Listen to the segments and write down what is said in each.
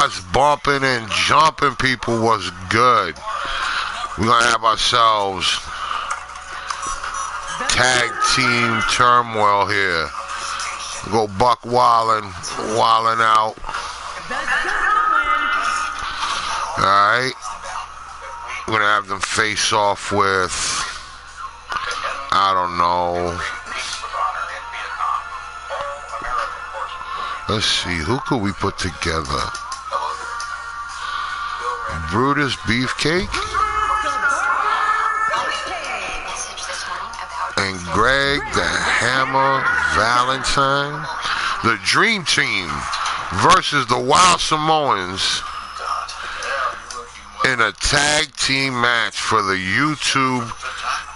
Us bumping and jumping people was good. We're gonna have ourselves tag team turmoil here. Go Buck wildin' out. Alright. We're gonna have them face off with, I don't know. Let's see, who could we put together? Brutus Beefcake and Greg the Hammer Valentine. The Dream Team versus the Wild Samoans in a tag team match for the Ytcw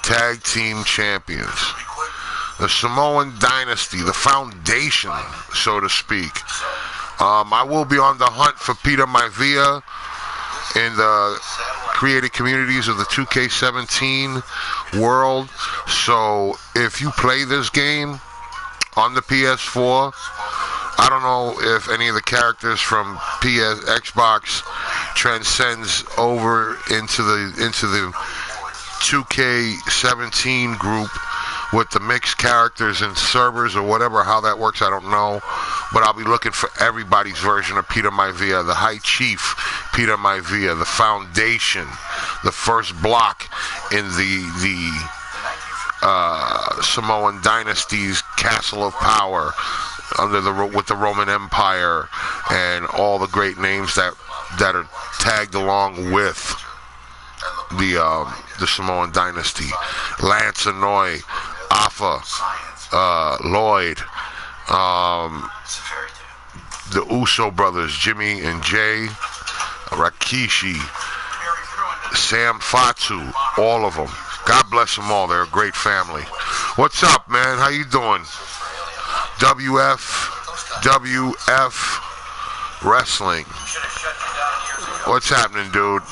Tag Team Champions. The Samoan Dynasty, the foundation, so to speak. I will be on the hunt for Peter Maivia in the created communities of the 2K17 world. So if you play this game on the PS4, I don't know if any of the characters from Xbox transcends over into the 2K17 group with the mixed characters and servers or whatever, how that works, I don't know. But I'll be looking for everybody's version of Peter Maivia, the High Chief Peter Maivia, the Foundation, the first block in the Samoan Dynasty's Castle of Power with the Roman Empire and all the great names that are tagged along with the Samoan Dynasty. Lance Anoy, Afa, Lloyd, the Uso brothers, Jimmy and Jay, Rikishi, Sam Fatu, all of them. God bless them all. They're a great family. What's up, man? How you doing? WF Wrestling. What's happening, dude?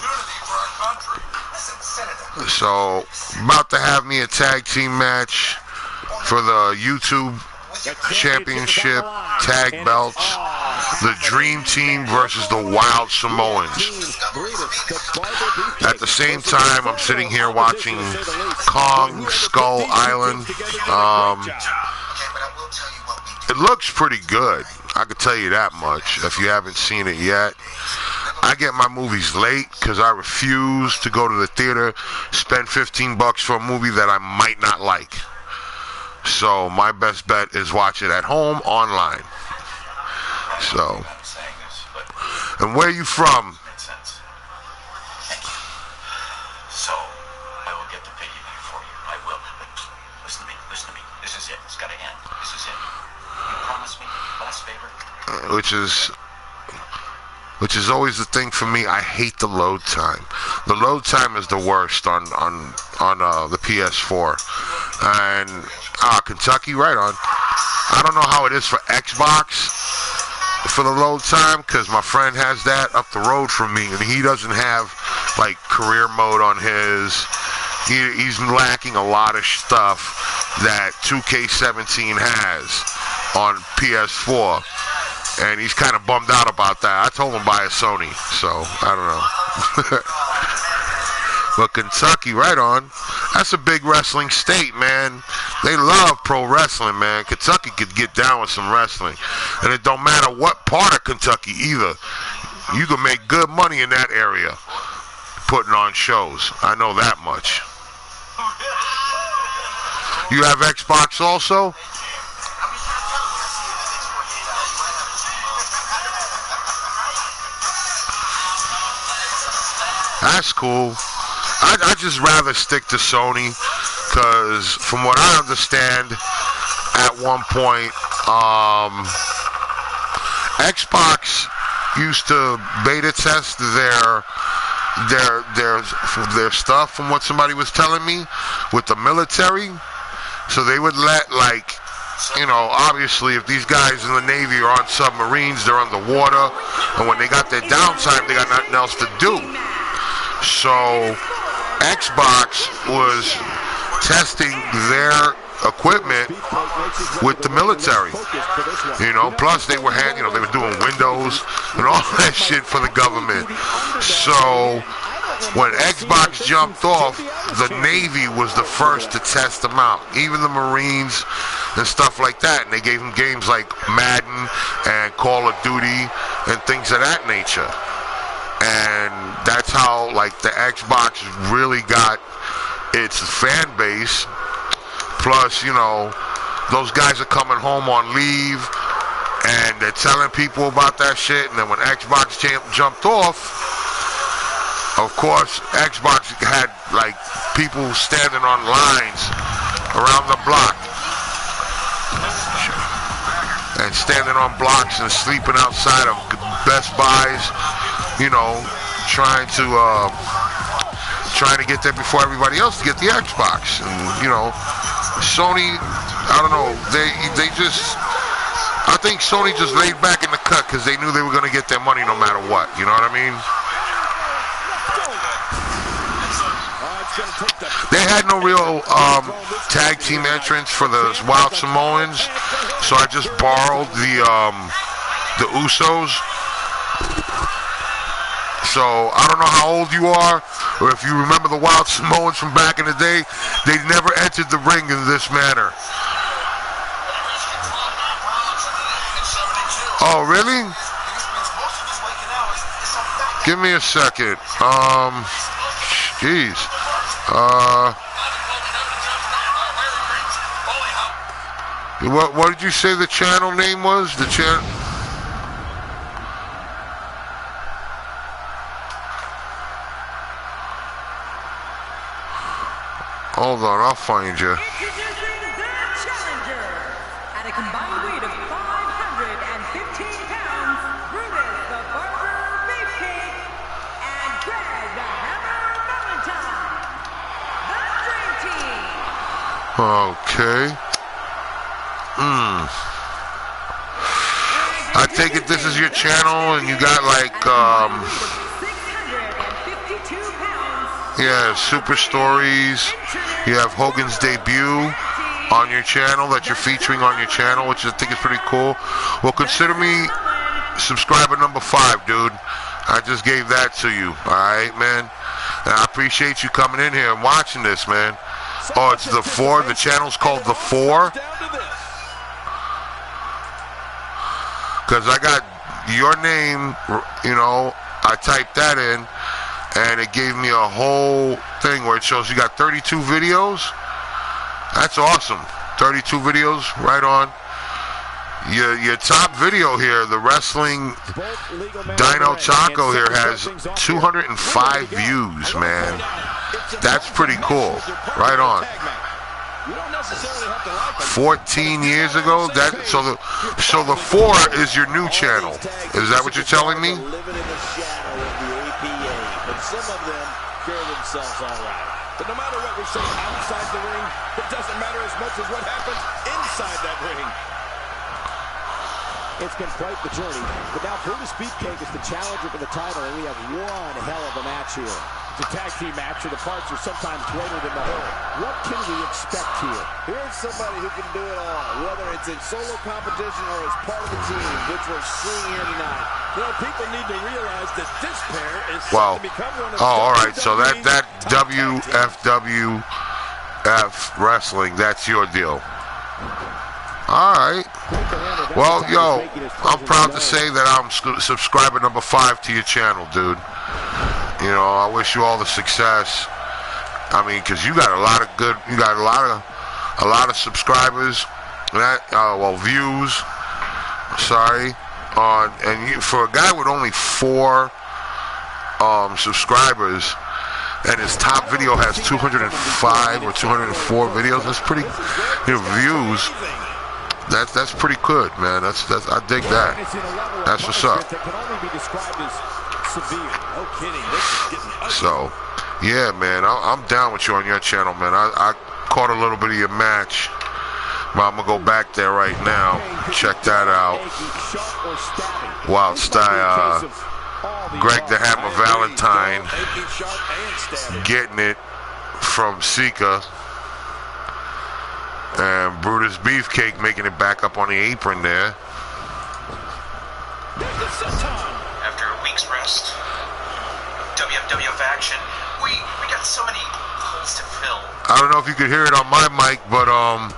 So, about to have me a tag team match for the Ytcw Championship tag belts. The Dream Team versus the Wild Samoans. At the same time, I'm sitting here watching Kong Skull Island. It looks pretty good. I can tell you that much if you haven't seen it yet. I get my movies late because I refuse to go to the theater, spend $15 for a movie that I might not like. So my best bet is watch it at home online. So, and where are you from? So, I will get the piggyback for you. I will. Listen to me. This is it. It's got to end. This is it. You promise me last favor? Which is always the thing for me. I hate the load time. The load time is the worst on the PS4. And Kentucky, right on. I don't know how it is for Xbox for the load time, because my friend has that up the road from me, and he doesn't have like career mode on his. He's lacking a lot of stuff that 2K17 has on PS4. And he's kind of bummed out about that. I told him buy a Sony, so I don't know. But Kentucky, right on. That's a big wrestling state, man. They love pro wrestling, man. Kentucky could get down with some wrestling. And it don't matter what part of Kentucky either. You can make good money in that area putting on shows. I know that much. You have Xbox also? That's cool. I just rather stick to Sony, because from what I understand, at one point, Xbox used to beta test their stuff, from what somebody was telling me, with the military. So they would let, like, you know, obviously if these guys in the Navy are on submarines, they're underwater, and when they got their downtime, they got nothing else to do. So Xbox was testing their equipment with the military. You know, plus they were they were doing windows and all that shit for the government. So when Xbox jumped off, the Navy was the first to test them out. Even the Marines and stuff like that. And they gave them games like Madden and Call of Duty and things of that nature. And that's how, like, the Xbox really got its fan base. Plus, you know, those guys are coming home on leave and they're telling people about that shit. And then when Xbox jumped off, of course, Xbox had, like, people standing on lines around the block and standing on blocks and sleeping outside of Best Buys, you know, trying to get there before everybody else to get the Xbox. And, you know, Sony, I don't know, they just, I think Sony just laid back in the cut because they knew they were going to get their money no matter what, you know what I mean? They had no real tag team entrance for the Wild Samoans, so I just borrowed the Usos. So I don't know how old you are, or if you remember the Wild Samoans from back in the day. They never entered the ring in this manner. Oh, really? Give me a second. Jeez. What did you say the channel name was? The channel. Hold on, I'll find you. Introducing the challenger at a combined weight of 515 pounds, Brutus the Barber Beefcake and Greg the Hammer Valentine, the Dream Team. Okay. I take it this is your channel, and you got like 652 pounds. yeah, Super Stories. You have Hogan's debut on your channel that you're featuring on your channel, which I think is pretty cool. Well, consider me subscriber number 5, dude. I just gave that to you. All right, man. And I appreciate you coming in here and watching this, man. Oh, it's the 4. The channel's called the 4. Because I got your name, you know, I typed that in, and it gave me a whole thing where it shows you got 32 videos. That's awesome. 32 videos, right on. Your top video here, the wrestling Dino Taco here, has 205 views, man. That's pretty cool. Right on. 14 years ago. So the 4 is your new channel. Is that what you're telling me? Some of them carry themselves all right. But no matter what we say outside the ring, it doesn't matter as much as what happens inside that ring. It's been quite the journey, but now Brutus Beefcake is the challenger for the title, and we have one hell of a match here. It's a tag team match, so the parts are sometimes greater than the whole. What can we expect here? Here's somebody who can do it all, whether it's in solo competition or as part of the team, which we're seeing here tonight. You know, people need to realize that this pair is set to become one of the all right, so that WFWF wrestling, that's your deal. All right. Well, yo, I'm proud to say that I'm subscriber number 5 to your channel, dude. You know, I wish you all the success. I mean, because you got a lot of subscribers, views. Sorry, and for a guy with only 4 subscribers, and his top video has 205 or 204 videos. That's pretty, views. That's pretty good, man. That's I dig that. That's what's up. So, yeah, man, I'm down with you on your channel, man. I caught a little bit of your match, but I'm gonna go back there right now. Check that out. Whilst Greg the Hammer Valentine getting it from Sika. And Brutus Beefcake making it back up on the apron there. After a week's rest, WWF action, we got so many holes to fill. I don't know if you could hear it on my mic, but I'm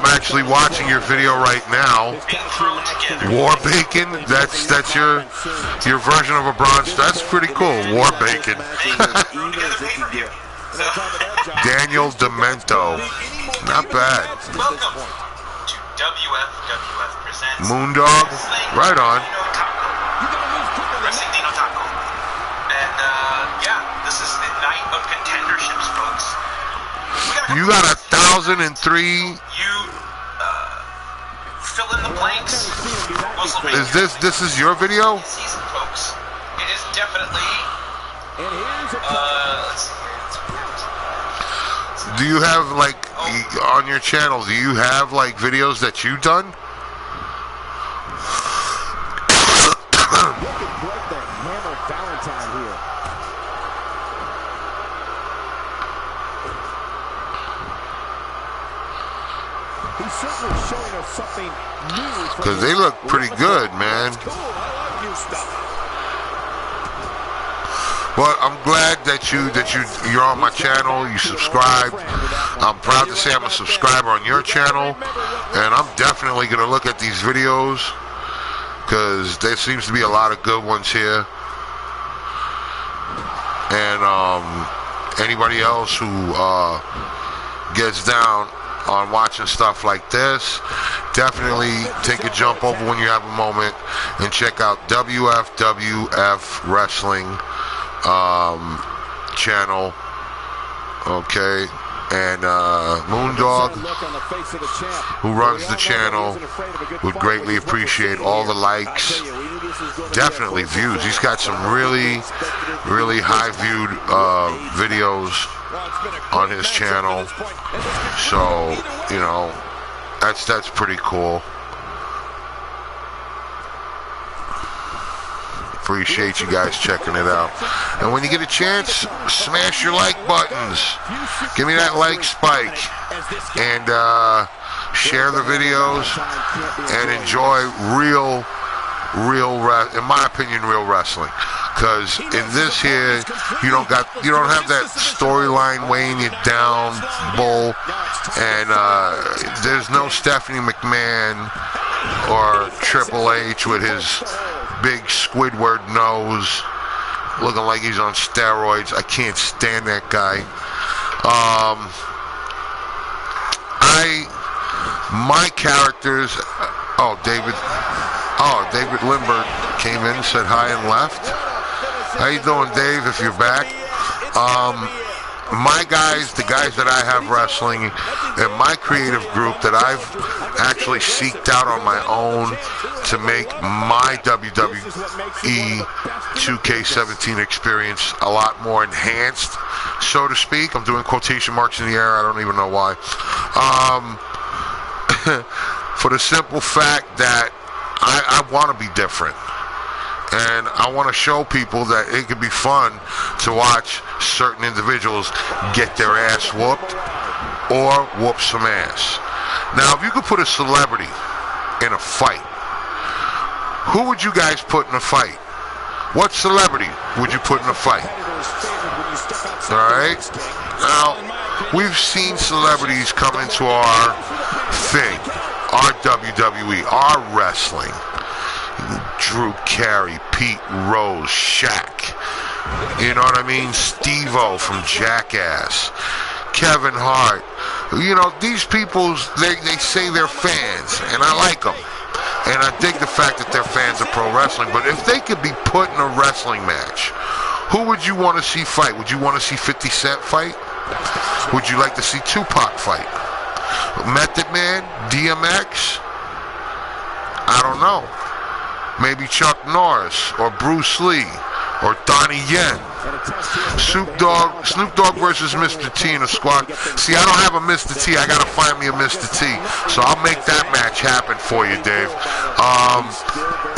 actually watching your video right now. Being thrown together. War Bacon, that's your version of a bronze. That's pretty cool. War Bacon. Thrown together pay-per-view. So, Daniel Demento, not bad. welcome to WWF presents Moondog, right on. Wrestling Dino Taco. And yeah, this is the night of contenderships, folks. You got 1,003. You fill in the blanks. This is your video? Season, folks. It is definitely. Let's see. Do you have, like, on your channel, do you have, like, videos that you've done? He's certainly showing us something new. Because they look pretty good, man. Well, I'm glad that you're on my channel. You subscribed. I'm proud to say I'm a subscriber on your channel, and I'm definitely gonna look at these videos because there seems to be a lot of good ones here. And anybody else who gets down on watching stuff like this, definitely take a jump over when you have a moment and check out WFWF Wrestling channel, okay, and Moondog, who runs the channel, would greatly appreciate all the likes, definitely views. He's got some really high viewed videos on his channel, so you know that's pretty cool. Appreciate you guys checking it out. And when you get a chance, smash your like buttons. Give me that like spike. And share the videos. And enjoy in my opinion, real wrestling. Because in this here, you don't have that storyline weighing you down, bull. And there's no Stephanie McMahon or Triple H with his big Squidward nose, looking like he's on steroids. I can't stand that guy. My characters. David Lindbergh came in, said hi, and left. How you doing, Dave? If you're back. My guys, the guys that I have wrestling in my creative group that I've actually seeked out on my own to make my WWE 2K17 experience a lot more enhanced, so to speak. I'm doing quotation marks in the air. I don't even know why. For the simple fact that I want to be different. And I want to show people that it could be fun to watch certain individuals get their ass whooped or whoop some ass. Now, if you could put a celebrity in a fight, who would you guys put in a fight? What celebrity would you put in a fight? Alright? Now, we've seen celebrities come into our thing, our WWE, our wrestling. Drew Carey, Pete Rose, Shaq, you know what I mean? Steve-O from Jackass, Kevin Hart. You know, these people, they say they're fans, and I like them. And I dig the fact that they're fans of pro wrestling. But if they could be put in a wrestling match, who would you want to see fight? Would you want to see 50 Cent fight? Would you like to see Tupac fight? Method Man? DMX? I don't know. Maybe Chuck Norris or Bruce Lee or Donnie Yen. Snoop Dogg versus Mr. T in a squad. See, I don't have a Mr. T. I gotta find me a Mr. T. So I'll make that match happen for you, Dave.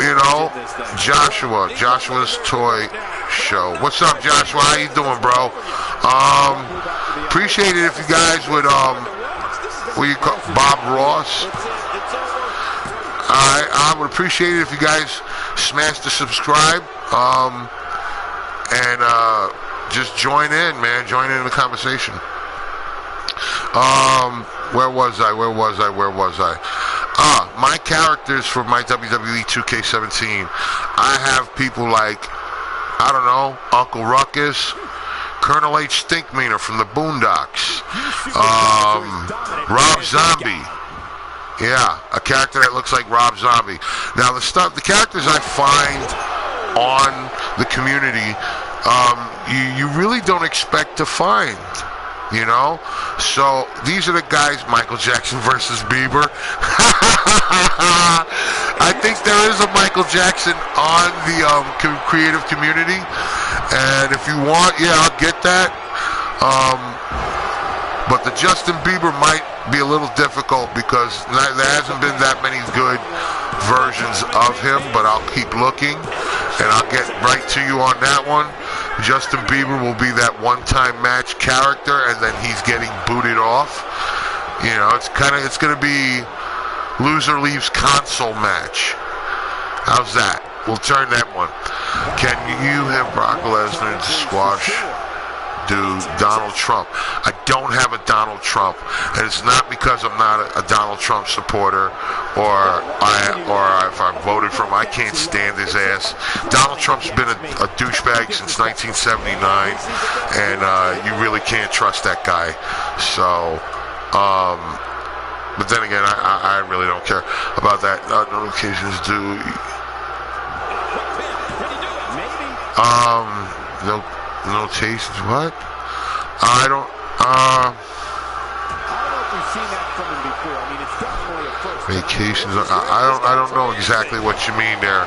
You know, Joshua's Toy Show. What's up, Joshua? How you doing, bro? Appreciate it if you guys would what do you call Bob Ross. I would appreciate it if you guys smash the subscribe and just join in, man. Join in the conversation. Where was I? My characters for my WWE 2K17. I have people like, I don't know, Uncle Ruckus, Colonel H. Stinkmeaner from the Boondocks, Rob Zombie. Yeah, a character that looks like Rob Zombie. Now the characters I find on the community, you really don't expect to find. You know, so these are the guys. Michael Jackson versus Bieber. I think there is a Michael Jackson on the creative community, and if you want, yeah, I'll get that. But the Justin Bieber might be a little difficult because there hasn't been that many good versions of him. But I'll keep looking, and I'll get right to you on that one. Justin Bieber will be that one-time match character, and then he's getting booted off. You know, it's going to be loser leaves console match. How's that? We'll turn that one. Can you have Brock Lesnar to squash Donald Trump? I don't have a Donald Trump, and it's not because I'm not a Donald Trump supporter or if I voted for him. I can't stand his ass. Donald Trump's been a douchebag since 1979, and you really can't trust that guy. So, but then again, I really don't care about that. Notifications do. No. Notations, what? I don't know if we've seen that from him before. I mean, it's definitely a first. Vacations. I don't know exactly what you mean there.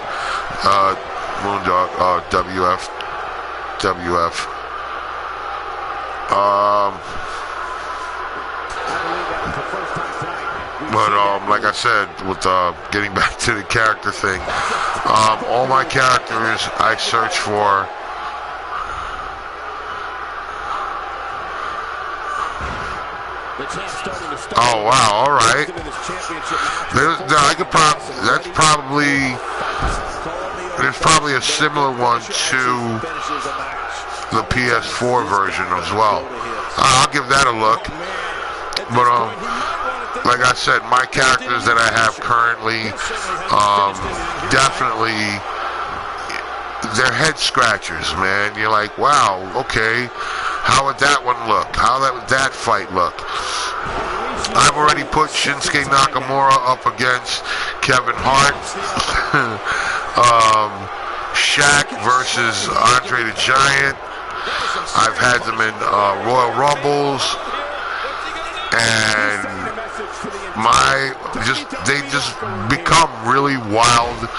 Moondog, WF. But like I said, with getting back to the character thing, all my characters I search for. Oh wow! All right. There's probably a similar one to the PS4 version as well. I'll give that a look. But like I said, my characters that I have currently, definitely, they're head scratchers, man. You're like, wow, okay. How would that one look? How would that fight look? I've already put Shinsuke Nakamura up against Kevin Hart. Shaq versus Andre the Giant. I've had them in Royal Rumbles. And they just become really wild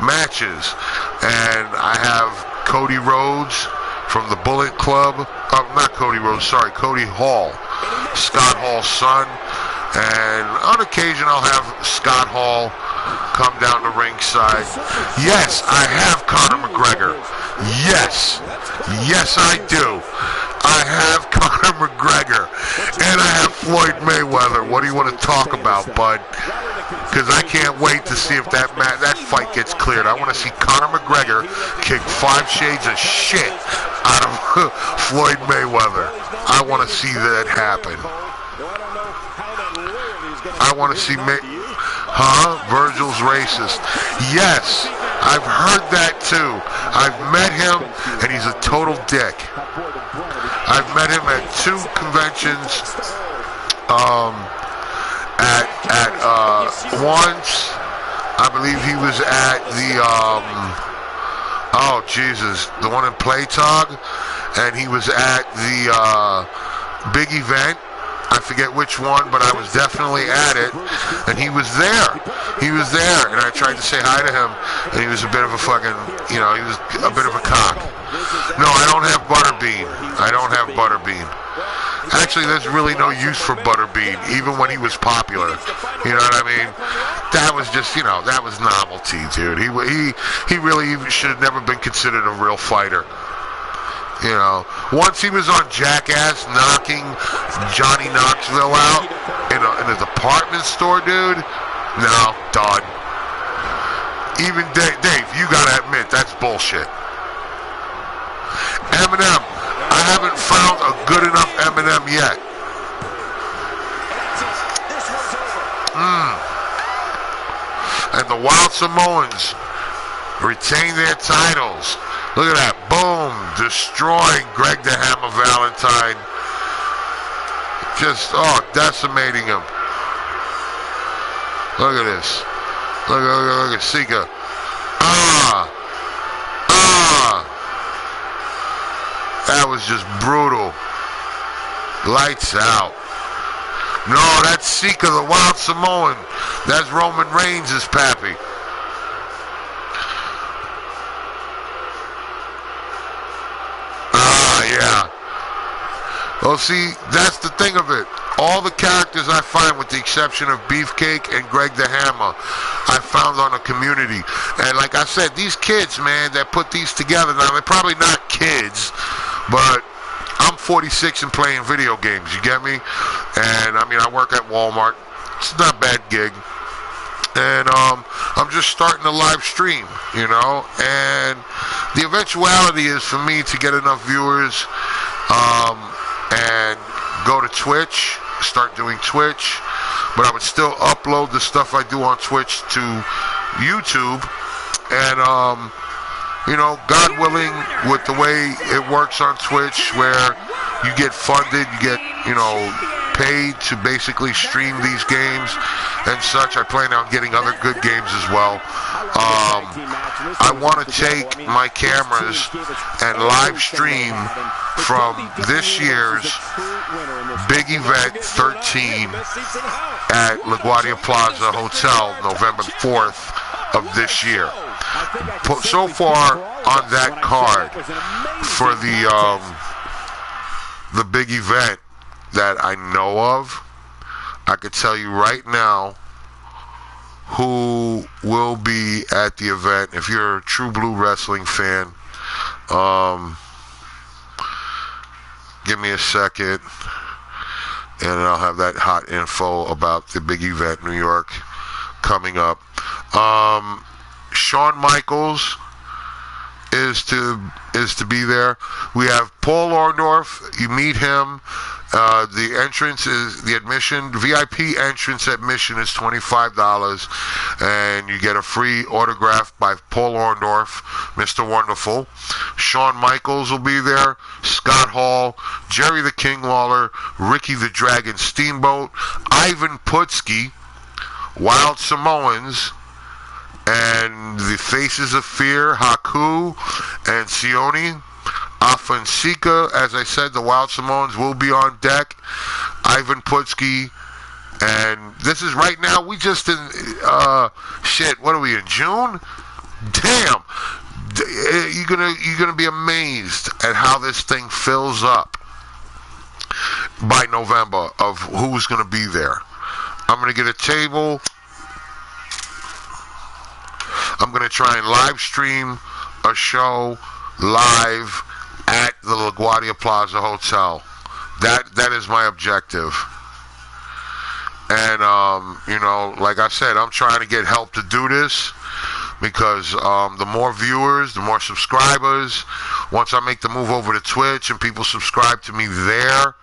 matches. And I have Cody Rhodes from the Bullet Club. Not Cody Rhodes, sorry, Cody Hall. Scott Hall's son. And on occasion I'll have Scott Hall come down to ringside. Yes, I have Conor McGregor. Yes, I do. I have Conor McGregor. And I have Floyd Mayweather. What do you want to talk about, bud? Because I can't wait to see if that fight gets cleared. I want to see Conor McGregor kick 5 shades of shit out of Floyd Mayweather. I want to see that happen. I want to see Virgil's racist. Yes, I've heard that too. I've met him, and he's a total dick. I've met him at 2 conventions. Once, I believe he was at the the one in Playtog, and he was at the big event. I forget which one, but I was definitely at it, and he was there. And I tried to say hi to him, and he was a bit of a fucking, he was a bit of a cock. No, I don't have Butterbean. Actually, there's really no use for Butterbean, even when he was popular. You know what I mean? That was just, that was novelty, dude. He really should have never been considered a real fighter. Once he was on Jackass knocking Johnny Knoxville out in in a department store, dude. No, done. Even Dave, you gotta admit that's bullshit. Eminem, I haven't found a good enough Eminem yet. And the Wild Samoans retain their titles. Look at that. Boom. Destroying Greg the Hammer Valentine. Just, decimating him. Look at this. Look at Sika. That was just brutal. Lights out. No, that's Sika, the Wild Samoan. That's Roman Reigns' pappy. Yeah. Well, see, that's the thing of it. All the characters I find, with the exception of Beefcake and Greg the Hammer, I found on a community. And like I said, these kids, man, that put these together, now they're probably not kids, but I'm 46 and playing video games, you get me? And I mean, I work at Walmart. It's not a bad gig. And I'm just starting a live stream, you know? And the eventuality is for me to get enough viewers and go to Twitch, start doing Twitch. But I would still upload the stuff I do on Twitch to YouTube. And, you know, God willing, with the way it works on Twitch, where you get funded, you get, you know, paid to basically stream these games and such. I plan on getting other good games as well. I want to take my cameras and live stream from this year's big event 13 at LaGuardia Plaza Hotel, November 4th of this year. So far on that card for the big event that I know of, I could tell you right now who will be at the event. If you're a true blue wrestling fan, give me a second and I'll have that hot info about the big event New York coming up. Shawn Michaels is to be there. We have Paul Orndorff. You meet him. The entrance is the admission. VIP entrance admission is $25, and you get a free autograph by Paul Orndorff, Mr. Wonderful. Shawn Michaels will be there. Scott Hall, Jerry the King Lawler, Ricky the Dragon Steamboat, Ivan Putski, Wild Samoans, and the Faces of Fear, Haku and Sione. Afonseca, as I said, the Wild Samoans will be on deck. Ivan Putski, and this is right now. We just in what are we in June? Damn, you're gonna be amazed at how this thing fills up by November of who's gonna be there. I'm gonna get a table. I'm gonna try and live stream a show live at the LaGuardia Plaza Hotel. That is my objective. And you know, like I said, I'm trying to get help to do this because the more viewers, the more subscribers. Once I make the move over to Twitch and people subscribe to me there,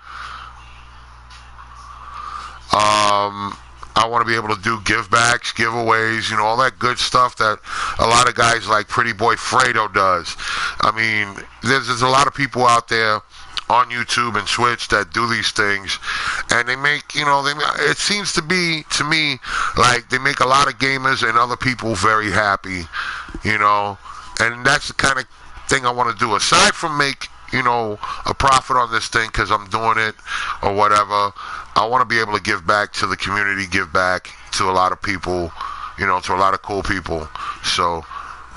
I want to be able to do give-backs, giveaways, you know, all that good stuff that a lot of guys like Pretty Boy Fredo does. I mean, there's a lot of people out there on YouTube and Twitch that do these things, and they make, you know, it seems to be, to me, like they make a lot of gamers and other people very happy, you know, and that's the kind of thing I want to do. Aside from make, you know, a profit on this thing because I'm doing it or whatever, I want to be able to give back to the community, give back to a lot of people, you know, to a lot of cool people. So,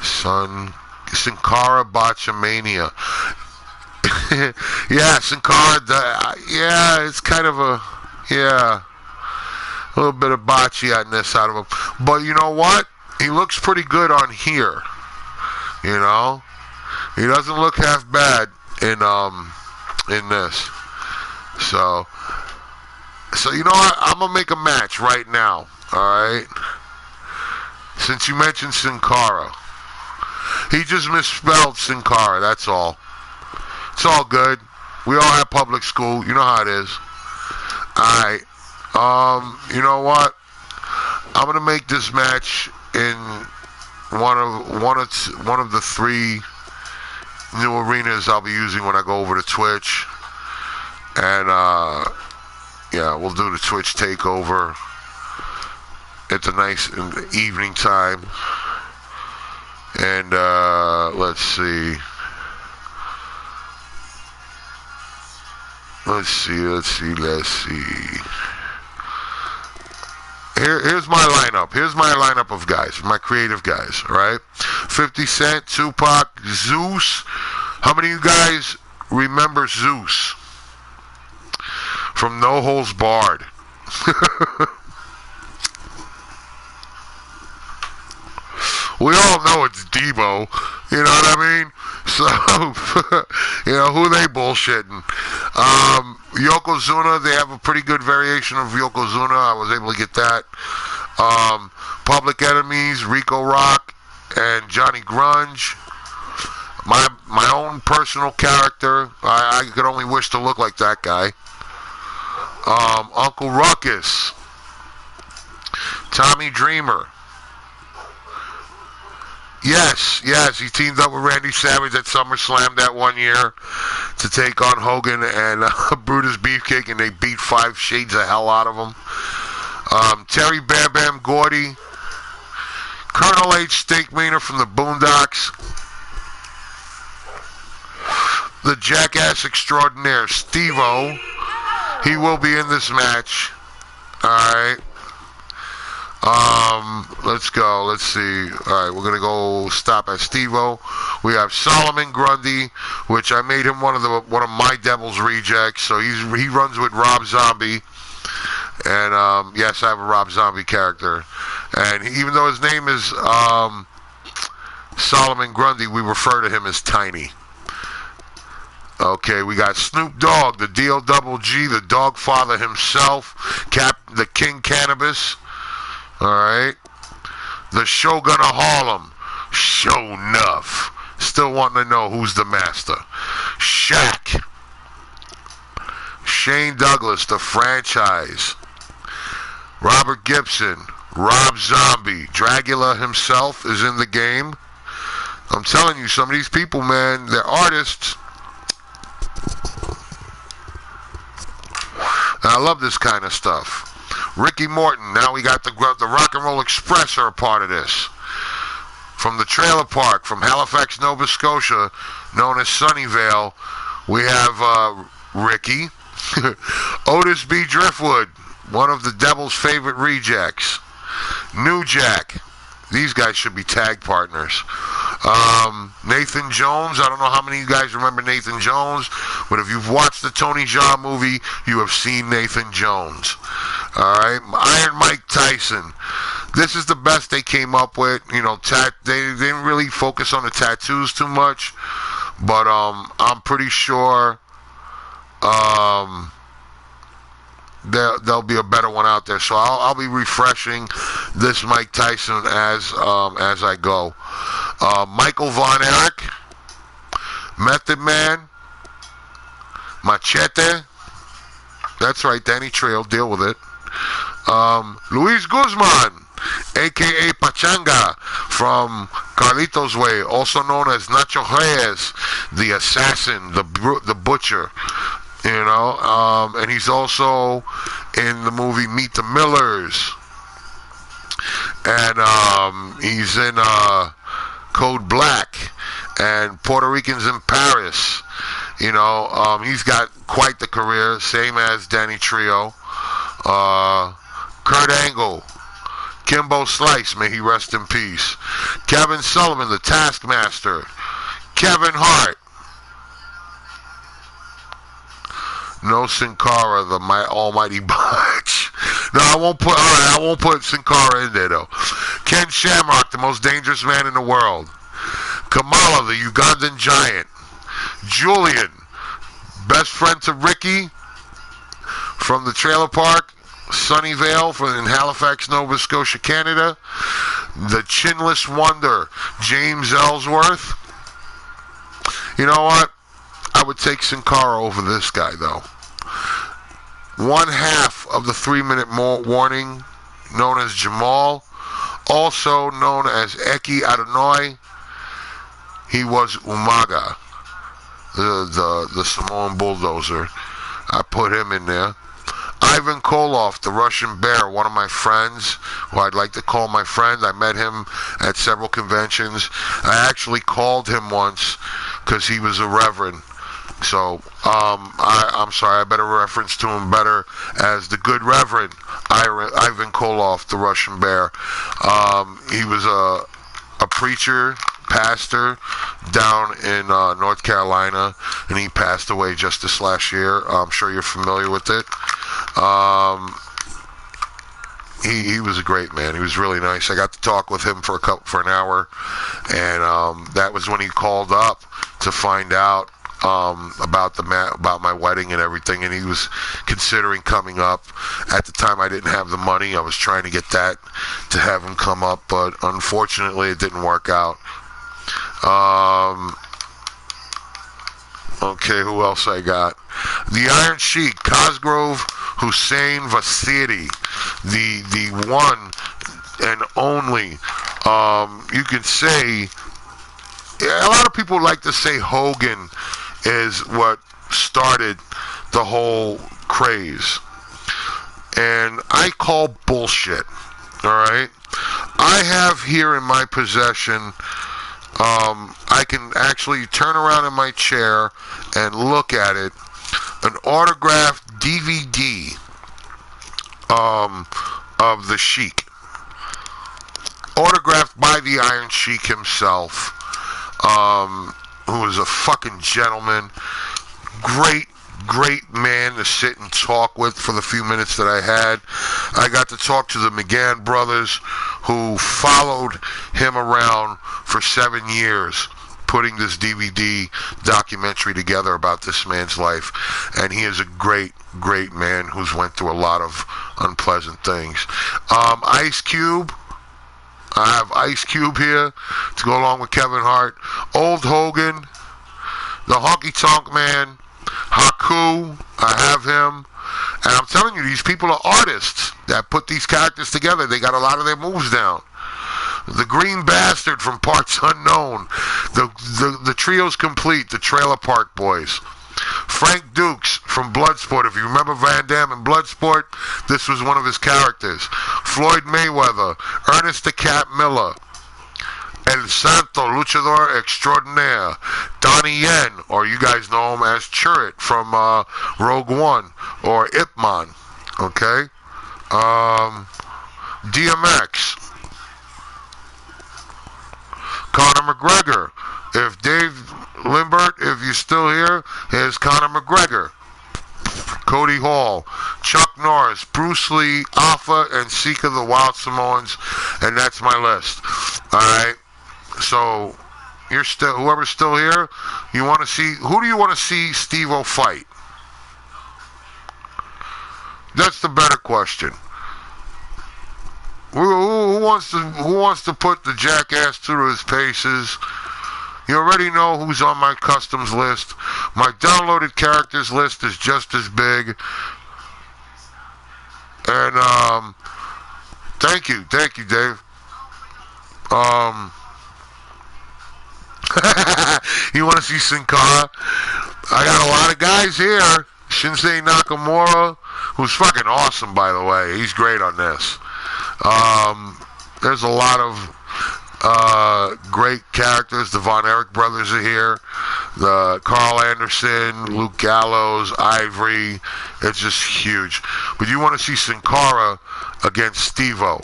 Sankara Botchamania. Yeah, Sankara, it's kind of a little bit of bocce on this side of him. But you know what? He looks pretty good on here. You know? He doesn't look half bad in this. So So, you know what? I'm going to make a match right now. All right? Since you mentioned Sin Cara. He just misspelled Sin Cara. That's all. It's all good. We all have public school. You know how it is. All right. You know what? I'm going to make this match in one of the 3 new arenas I'll be using when I go over to Twitch. And, yeah, we'll do the Twitch takeover. It's a nice evening time. And, let's see. Let's see. Here's my lineup. Here's my lineup of guys, my creative guys, right? 50 Cent, Tupac, Zeus. How many of you guys remember Zeus from No Holds Barred? We all know it's Debo, you know what I mean? So, you know, who they bullshitting? Yokozuna, they have a pretty good variation of Yokozuna. I was able to get that. Public Enemies, Rico Rock, and Johnny Grunge. My own personal character, I could only wish to look like that guy. Uncle Ruckus, Tommy Dreamer. Yes, he teamed up with Randy Savage at SummerSlam that one year to take on Hogan and Brutus Beefcake, and they beat 5 shades of hell out of him. Terry Bam Bam Gordy, Colonel H. Steak Mainer from the Boondocks, the Jackass Extraordinaire Steve-O. He will be in this match. All right. Let's go. Let's see. All right, we're gonna go stop at Steve-O. We have Solomon Grundy, which I made him one of my Devil's rejects. So he runs with Rob Zombie, and yes, I have a Rob Zombie character. And even though his name is Solomon Grundy, we refer to him as Tiny. Okay, we got Snoop Dogg, the D-O-double-G, the Dog Father himself, the King Cannabis. All right. The Shogun of Harlem, Show Nuff. Still wanting to know who's the master. Shaq. Shane Douglas, the Franchise. Robert Gibson, Rob Zombie. Dracula himself is in the game. I'm telling you, some of these people, man, they're artists. And I love this kind of stuff. Ricky Morton. Now we got the Rock and Roll Express are a part of this. From the trailer park, from Halifax, Nova Scotia, known as Sunnyvale, we have Ricky. Otis B. Driftwood, one of the Devil's favorite rejects. New Jack. These guys should be tag partners. Nathan Jones. I don't know how many of you guys remember Nathan Jones, but if you've watched the Tony Jaa movie, you have seen Nathan Jones. All right, Iron Mike Tyson. This is the best they came up with. You know, they didn't really focus on the tattoos too much, but I'm pretty sure there'll be a better one out there. So I'll be refreshing this Mike Tyson as I go. Michael Von Erich, Method Man, Machete. That's right, Danny Trejo, deal with it. Luis Guzman, a.k.a. Pachanga, from Carlitos Way, also known as Nacho Reyes, the assassin, the butcher, you know, and he's also in the movie Meet the Millers, and he's in Code Black and Puerto Ricans in Paris. You know, he's got quite the career, same as Danny Trejo. Kurt Angle, Kimbo Slice, may he rest in peace. Kevin Sullivan, the Taskmaster. Kevin Hart. No Sin Cara, the almighty botch. No, I won't put Sin Cara in there though. Ken Shamrock, the most dangerous man in the world. Kamala, the Ugandan giant. Julian, best friend to Ricky from the trailer park, Sunnyvale in Halifax, Nova Scotia, Canada. The Chinless Wonder, James Ellsworth. You know what? I would take Sin Cara over this guy, though. 1/2 of the 3-minute warning, known as Jamal, also known as Eki Adonai. He was Umaga, the Samoan bulldozer. I put him in there. Ivan Koloff, the Russian Bear, one of my friends, who I'd like to call my friend. I met him at several conventions. I actually called him once because he was a reverend. So, I'm sorry, I better reference to him better as the good Reverend Ivan Koloff, the Russian Bear. He was a preacher, pastor down in North Carolina, and he passed away just this last year. I'm sure you're familiar with it. He was a great man. He was really nice. I got to talk with him for an hour, and that was when he called up to find out about my wedding and everything, and he was considering coming up. At the time, I didn't have the money. I was trying to get that to have him come up, but unfortunately, it didn't work out. Okay, who else I got? The Iron Sheik, Cosgrove Hussein Vasiri, the one and only. You can say, a lot of people like to say Hogan is what started the whole craze, and I call bullshit. All right, I have here in my possession, I can actually turn around in my chair and look at it, an autographed DVD of the Sheik, autographed by the Iron Sheik himself, who was a fucking gentleman, great man to sit and talk with for the few minutes that I had. I got to talk to the McGann brothers, who followed him around for 7 years, putting this DVD documentary together about this man's life. And he is a great man who's went through a lot of unpleasant things. Ytcw. I have Ytcw here to go along with Kevin Hart. Old Hogan, the Honky Tonk Man, Haku, I have him. And I'm telling you, these people are artists that put these characters together. They got a lot of their moves down. The Green Bastard from Parts Unknown. The trio's complete, the Trailer Park Boys. Frank Dukes from Bloodsport. If you remember Van Damme in Bloodsport, this was one of his characters. Floyd Mayweather, Ernest the Cat Miller, El Santo Luchador Extraordinaire, Donnie Yen, or you guys know him as Chirrut from Rogue One, or Ip Man, okay? DMX, Conor McGregor. If Dave Limbert, if you're still here, here's Conor McGregor. Cody Hall, Chuck Norris, Bruce Lee, Alpha, and Sika the Wild Samoans, and that's my list. All right. So you're still, whoever's still here, you want to see, who do you want to see Steve-O fight? That's the better question. Who wants to put the jackass through his paces? You already know who's on my customs list. My downloaded characters list is just as big. And thank you, Dave. You want to see Sin Cara? I got a lot of guys here. Shinsei Nakamura, who's fucking awesome, by the way. He's great on this. There's a lot of great characters. The Von Erich brothers are here. The Carl Anderson, Luke Gallows, Ivory. It's just huge. But you want to see Sin Cara against Steve-O.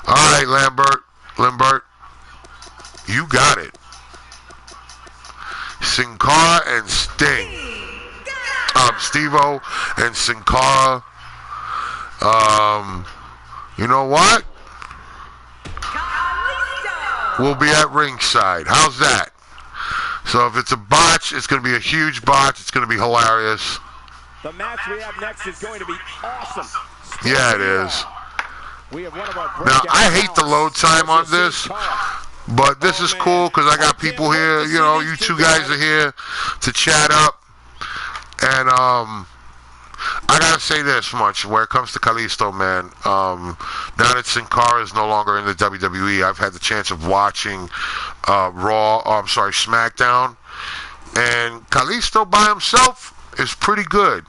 All right, Limbert. You got it. Sin Cara and Sting. Steve-O and Sin Cara. You know what? We'll be at ringside. How's that? So if it's a botch, it's going to be a huge botch. It's going to be hilarious. The match we have next is going to be awesome. Yeah, it is. We have one of our Now, I hate the load time on this, but this is cool because I got people here. You know, you two guys are here to chat up. And I gotta say this much where it comes to Kalisto, man. Now that Sin Cara is no longer in the WWE, I've had the chance of watching SmackDown, and Kalisto by himself is pretty good.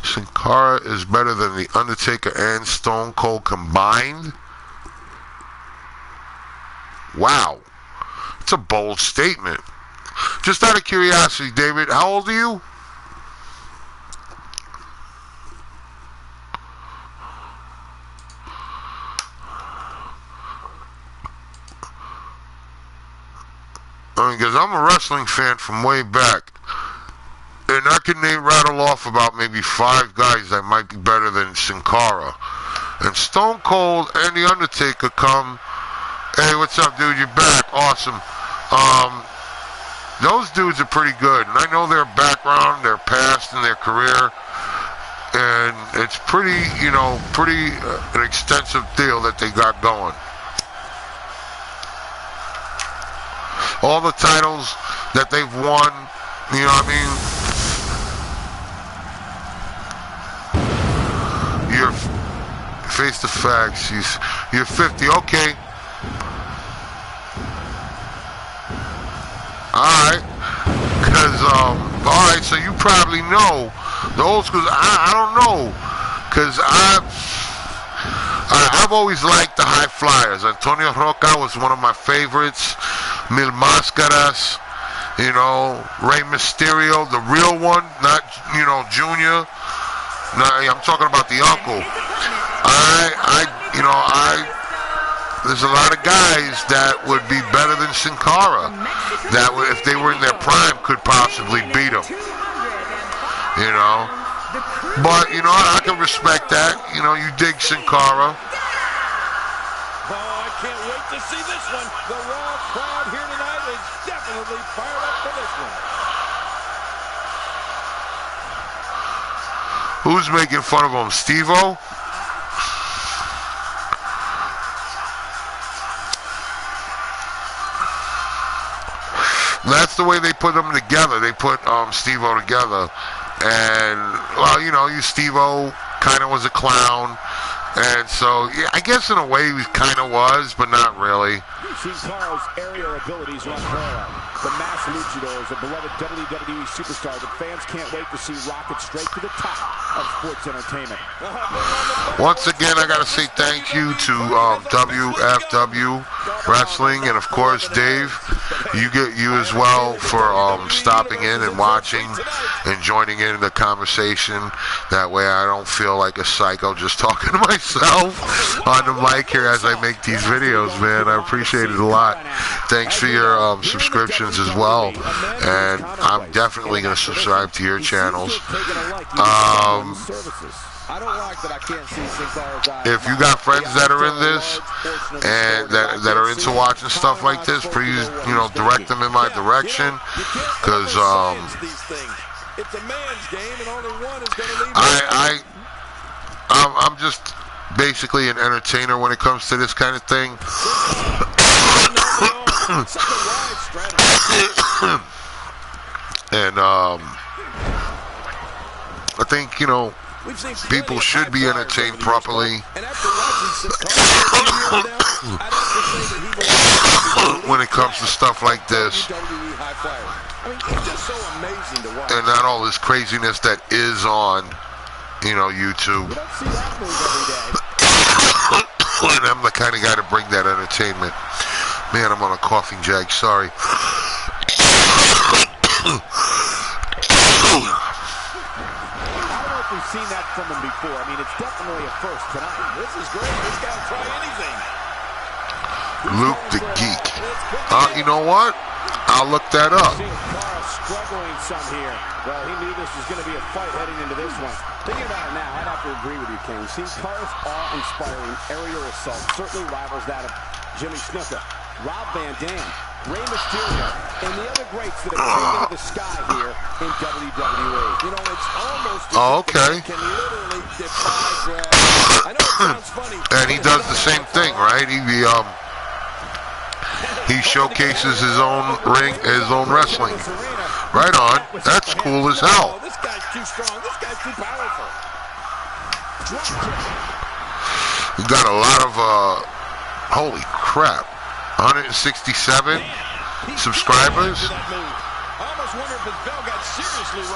Sin Cara is better than The Undertaker and Stone Cold combined. Wow, it's a bold statement. Just out of curiosity, David, how old are you? I mean, because I'm a wrestling fan from way back, and I can rattle off about maybe 5 guys that might be better than Sin Cara. And Stone Cold and The Undertaker come, hey, what's up, dude? You're back. Awesome. Those dudes are pretty good, and I know their background, their past, and their career, and it's pretty, an extensive deal that they got going. All the titles that they've won, you know what I mean? You're face the facts. You're 50, okay. Alright, because, alright, so you probably know the old schools. I don't know, because I've always liked the high flyers. Antonio Roca was one of my favorites. Mil Máscaras, Rey Mysterio, the real one, not, Junior. No, I'm talking about the uncle. There's a lot of guys that would be better than Sin Cara, that would, if they were in their prime, could possibly beat him. But I can respect that. You dig Sin Cara. Oh, I can't wait to see this one. The Raw crowd here tonight is definitely fired up for this one. Who's making fun of him? Steve-O? That's the way they put them together. They put Steve-O together. And, well, Steve-O kind of was a clown. And so, yeah, I guess in a way he kind of was, but not really. Sin Cara's aerial abilities are unparalleled. The mass luchador is a beloved WWE superstar that fans can't wait to see rocket straight to the top of sports entertainment. Once again, I got to say thank you to WFW Wrestling, and of course, Dave, you as well for stopping in and watching and joining in the conversation. That way I don't feel like a psycho just talking to myself on the mic here as I make these videos, man. I appreciate it a lot. Thanks for your subscriptions as well, and I'm definitely going to subscribe to your channels. If you got friends that are in this and that are into watching stuff like this, please, direct them in my direction, because it's a man's game and only one is going to leave. I'm just basically an entertainer when it comes to this kind of thing. And I think, people should be entertained properly when it comes to stuff like this. And not all this craziness that is on, YouTube. And I'm the kind of guy to bring that entertainment. Man, I'm on a coughing jag, sorry. We've seen that from him before. I mean, it's definitely a first tonight. This is great. This guy will try anything. Luke the Geek. You know what? I'll look that up. Struggling some here. Well, he knew this was going to be a fight heading into this one. Thinking about it now, I'd have to agree with you, King. Sin Cara's awe-inspiring aerial assault certainly rivals that of Jimmy Snuka. Rob Van Dam Rey Mysterio, and the other greats that have taken to the sky here in WWE. You know, it's almost okay. can literally defy gravity. I know it sounds funny. And he does the same thing, right? He showcases his own wrestling. Right on. That's cool as hell. This guy's too strong. This guy's too powerful. We got a lot of holy crap. 167 subscribers.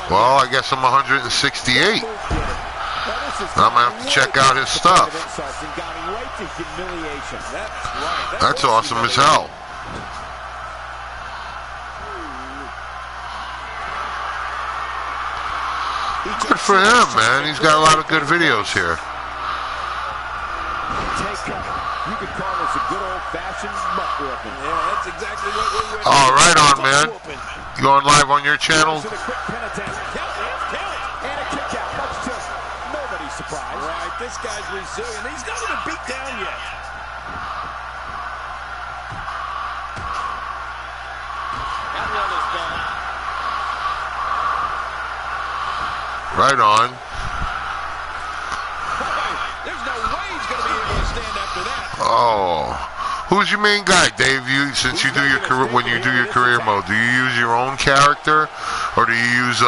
Well, I guess I'm 168. I'm gonna have to check out his stuff. That's awesome as hell. Good for him, man. He's got a lot of good videos here. You could call this a good old-fashioned butt whooping. Yeah, that's exactly what we're ready. All right, on, man. You going live on your channel? And a kick out, much to nobody's surprise. Right, this guy's resilient. He's not even beat down yet. That one is gone. Right on. There's no way he's going to be able to stand after that. Oh, who's your main guy, Dave? Since you do your career, when you do your career mode, do you use your own character, or do you use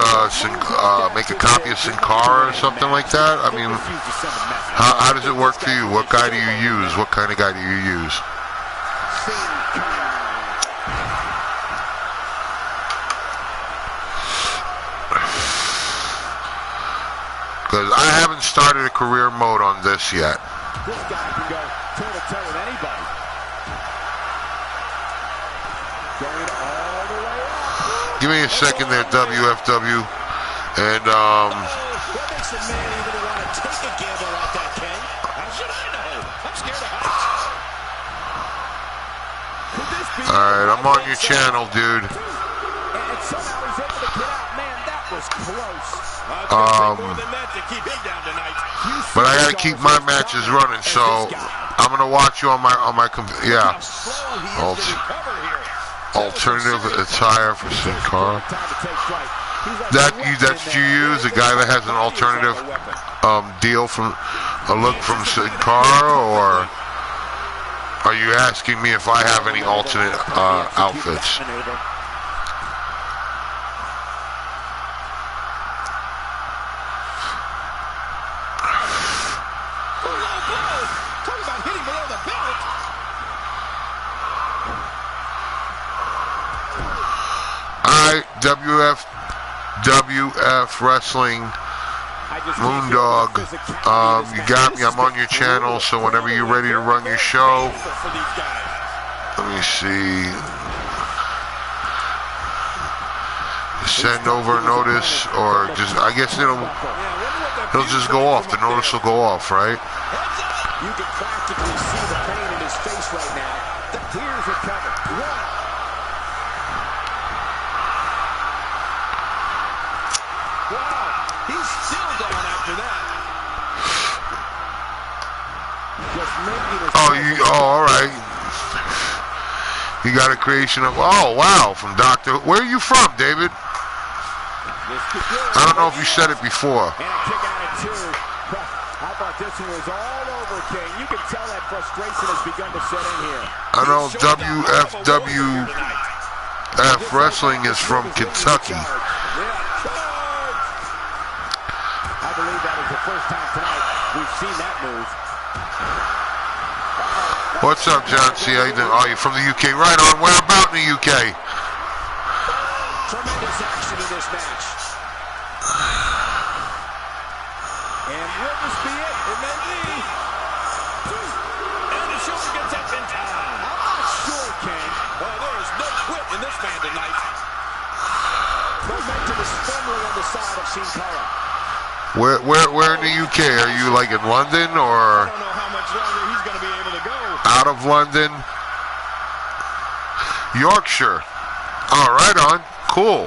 make a copy of Sin Cara or something like that? I mean, how does it work for you? What guy do you use? What kind of guy do you use? Because I haven't started a career mode on this yet. This guy can go toe-to-toe with anybody. Going all the way up. Give me a second there, WFW. And, What makes a man even want to take a gamble like that, Ken? How should I know? I'm scared of heights. Could this be... Alright, I'm on your channel, dude. And somehow he's able to get out. Man, that was close. But I gotta keep my matches running, so I'm gonna watch you on my yeah. Alternative attire for Sin Cara. That you use a guy that has an alternative deal from a look from Sin Cara, or are you asking me if I have any alternate outfits? WF Wrestling Moondog, you got me. I'm on your channel, so whenever you're ready to run your show, let me see. Send over a notice, or just, I guess it'll just go off. The notice will go off, right? You can practically see the pain in his face right now. The tears are coming. He's still going after that. All right. You got a creation of, oh, wow, from Dr. Where are you from, David? I don't know if you said it before. And a kick out at two. How about this one was all over, King. You can tell that frustration has begun to set in here. I know WFWF Wrestling is from Kentucky. I believe that is the first time tonight we've seen that move. What's up, John C? How you doing? Oh, you're from the UK. Right on. Where about in the UK? Tremendous action in this match. And will this be it? It may be. And the shoulder gets up in time. I'm not sure, Ken. Well, there is no quit in this man tonight. Momentum is firmly on the side of Sin Cara. Where in the UK? Are you like in London, or I don't know how much longer he's going to be able to go. Out of London? Yorkshire. All right, on. Cool.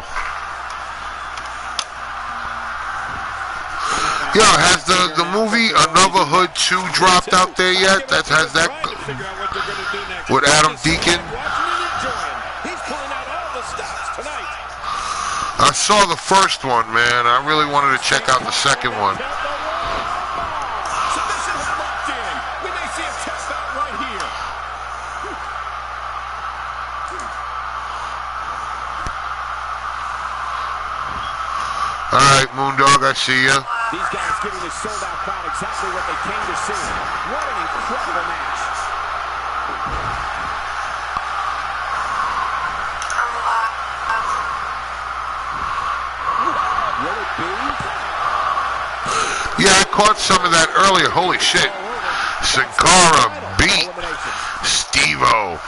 Yeah, has the movie Another Hood 2 dropped out there yet? Has that with Adam Deacon? I saw the first one, man. I really wanted to check out the second one. Submission is locked in. We may see a tap out right here. All right, Moondog, I see ya. These guys giving this sold-out crowd exactly what they came to see. What an incredible match. Will it be? Yeah, I caught some of that earlier. Holy shit. Sakara beat Steve-O.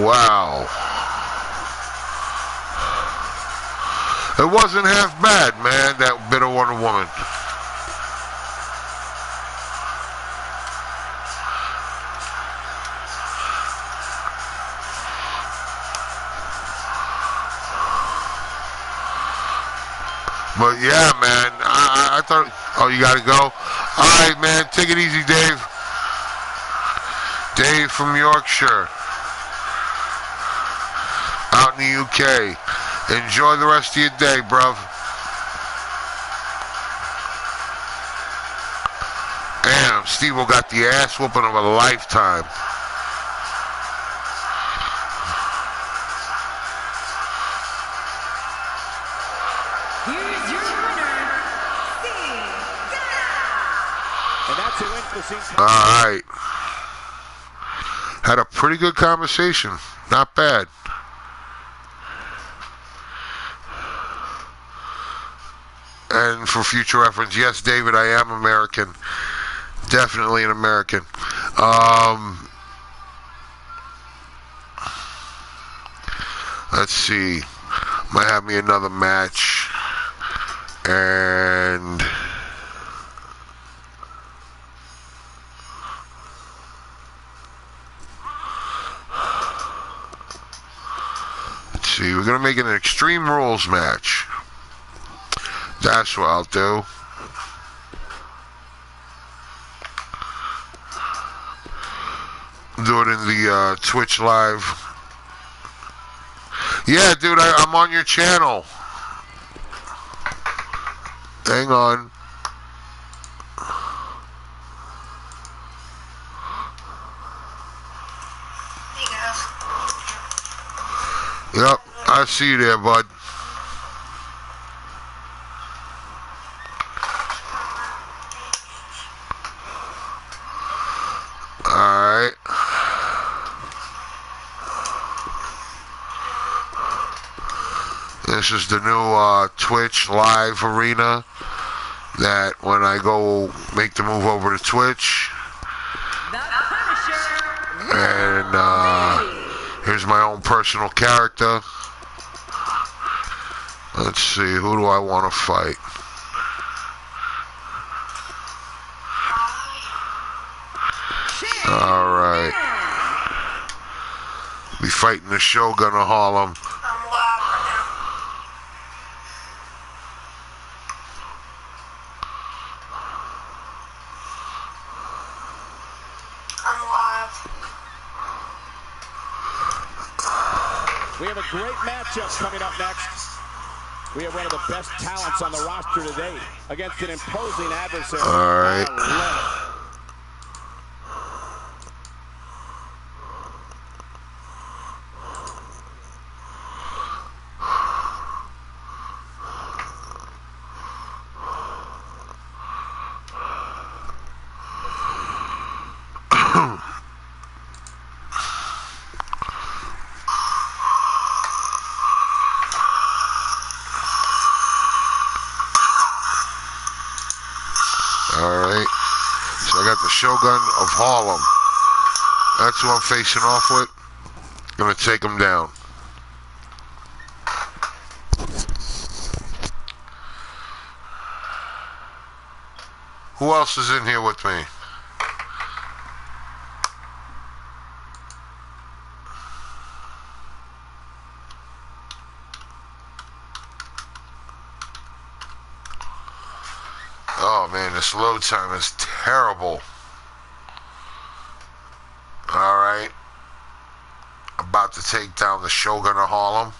Wow. It wasn't half bad, man, that bit of Wonder Woman. But yeah, man, I thought, oh, you gotta go? All right, man, take it easy, Dave. Dave from Yorkshire, out in the UK. Enjoy the rest of your day, bruv. Damn, Steve-O got the ass whooping of a lifetime. Here's your winner, Steve-O. And that's a win for Steve. All right. Had a pretty good conversation. Not bad. And for future reference, yes, David, I am American. Definitely an American. Let's see. Might have me another match. And let's see. We're going to make it an Extreme Rules match. That's what I'll do. Do it in the Twitch live. Yeah, dude, I'm on your channel. Hang on. Yep, I see you there, bud. Alright. This is the new Twitch live arena that when I go make the move over to Twitch. And here's my own personal character. Let's see, who do I want to fight? Alright. Be fighting the Shogun of Harlem. We have a great matchup coming up next. We have one of the best talents on the roster today against an imposing adversary. All right. Alright, so I got the Shogun of Harlem. That's who I'm facing off with. Gonna take him down. Who else is in here with me? Oh, man, this load time is terrible. All right. About to take down the Shogun of Harlem.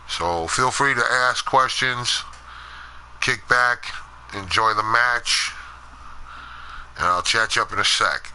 So feel free to ask questions, kick back, enjoy the match, and I'll chat you up in a sec.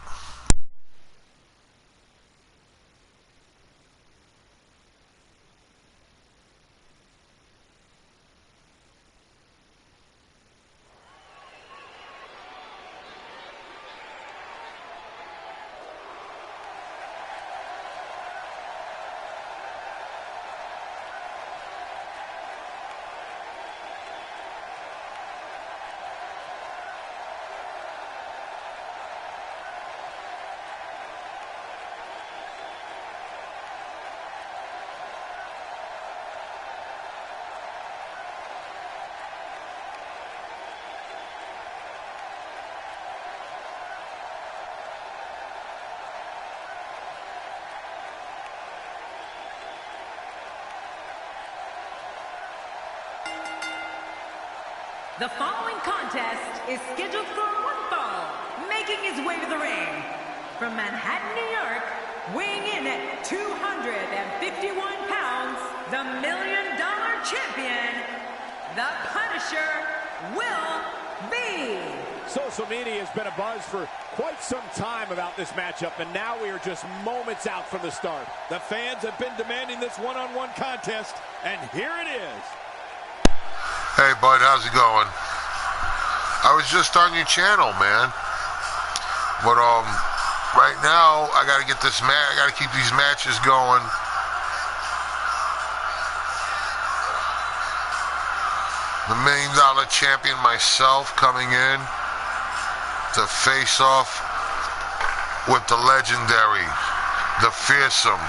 The following contest is scheduled for one fall, making his way to the ring. From Manhattan, New York, weighing in at 251 pounds, the $1 Million Champion, the Punisher, Will B. Social media has been abuzz for quite some time about this matchup, and now we are just moments out from the start. The fans have been demanding this one-on-one contest, and here it is. Hey, bud, how's it going? I was just on your channel, man. But, right now, I gotta get this I gotta keep these matches going. The $1 Million Champion myself coming in to face off with the legendary, the fearsome,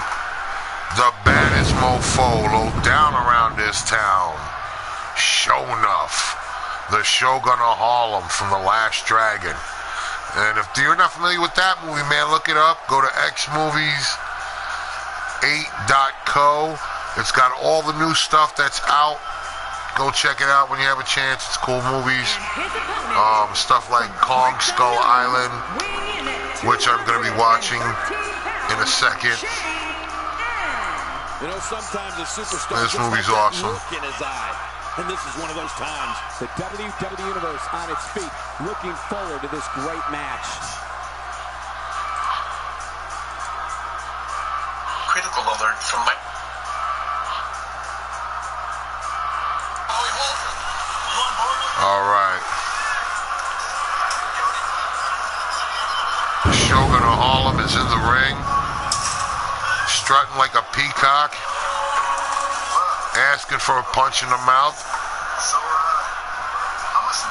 the baddest mofo low down around this town. Show enough, the Shogun of Harlem from The Last Dragon. And if you're not familiar with that movie, man, look it up. Go to Ytcw. It's got all the new stuff that's out. Go check it out when you have a chance. It's cool movies. Stuff like Kong Skull Island, which I'm going to be watching in a second. You know, sometimes a superstar This movie's awesome. look in his eye. And this is one of those times. The WWE Universe on its feet, looking forward to this great match. Critical alert from my... All right. The Shogun of Harlem is in the ring, strutting like a peacock, asking for a punch in the mouth.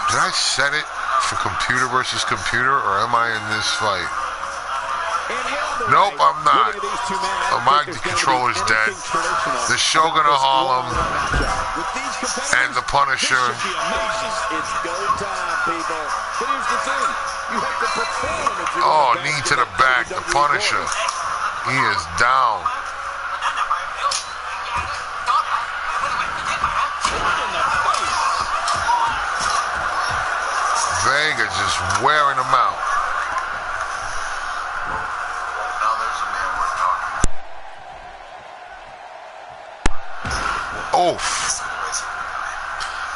Did I set it for computer versus computer, or am I in this fight? Nope, I'm not. My controller's dead. The Shogun of Harlem and the Punisher. Oh, knee to the back. The Punisher. He is down. Vega just wearing him out. Oof.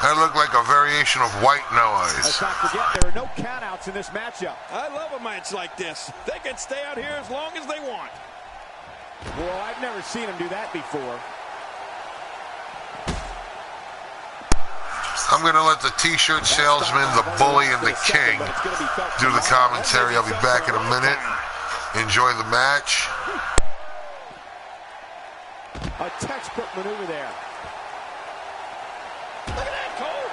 That looked like a variation of white noise. Let's not forget there are no countouts in this matchup. I love a match like this. They can stay out here as long as they want. Well, I've never seen him do that before. I'm going to let the t-shirt salesman, the bully, and the king do the commentary. I'll be back in a minute. Enjoy the match. A textbook maneuver there. Look at that, Cole.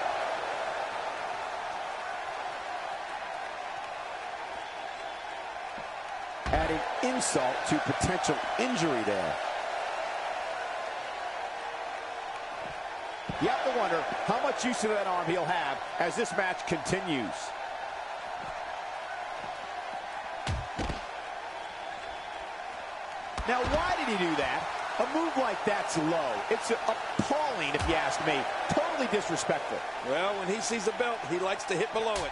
Adding insult to potential injury there. You have to wonder how much use of that arm he'll have as this match continues. Now, why did he do that? A move like that's low. It's appalling, if you ask me. Totally disrespectful. Well, when he sees a belt, he likes to hit below it.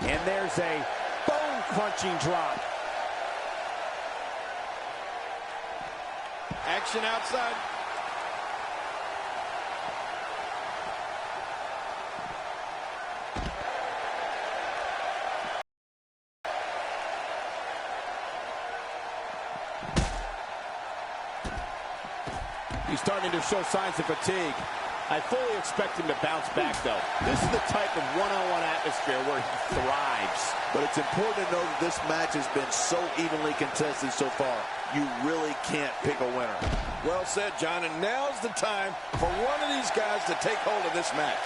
And there's a bone-crunching drop. Action outside. He's starting to show signs of fatigue. I fully expect him to bounce back, though. This is the type of one-on-one atmosphere where he thrives. But it's important to know that this match has been so evenly contested so far. You really can't pick a winner. Well said, John, and now's the time for one of these guys to take hold of this match.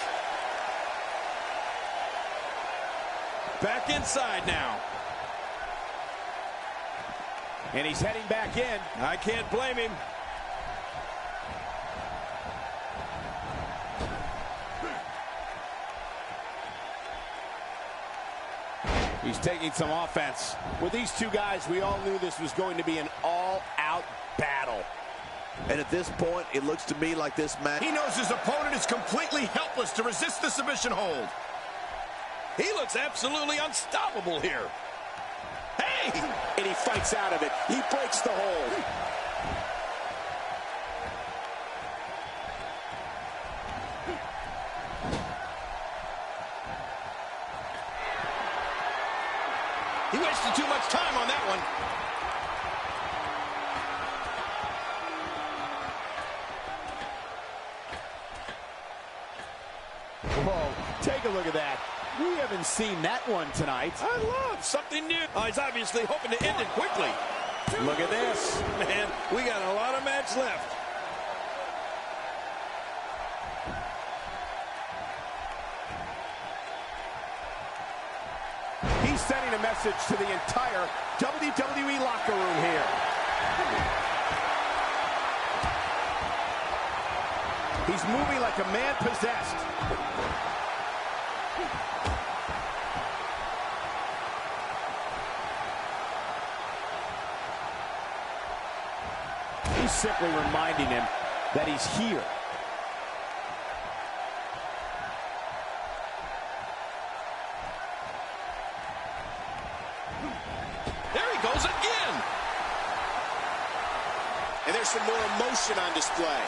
Back inside now. And he's heading back in. I can't blame him. He's taking some offense. With these two guys, we all knew this was going to be an all-out battle. And at this point, it looks to me like this match... He knows his opponent is completely helpless to resist the submission hold. He looks absolutely unstoppable here. Hey! And he fights out of it. He breaks the hold. He wasted too much time on that one. Whoa, take a look at that. We haven't seen that one tonight. I love something new. Oh, he's obviously hoping to end it quickly. Look at this. Man, we got a lot of match left. He's sending a message to the entire WWE locker room here. He's moving like a man possessed. He's simply reminding him that he's here. Goes again. And there's some more emotion on display.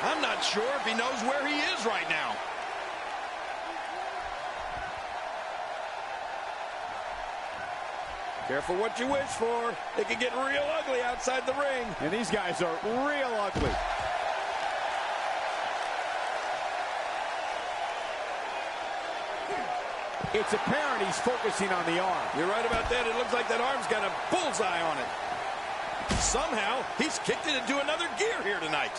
I'm not sure if he knows where he is right now. Careful what you wish for. It can get real ugly outside the ring. And these guys are real ugly. It's apparent he's focusing on the arm. You're right about that. It looks like that arm's got a bullseye on it. Somehow, he's kicked it into another gear here tonight.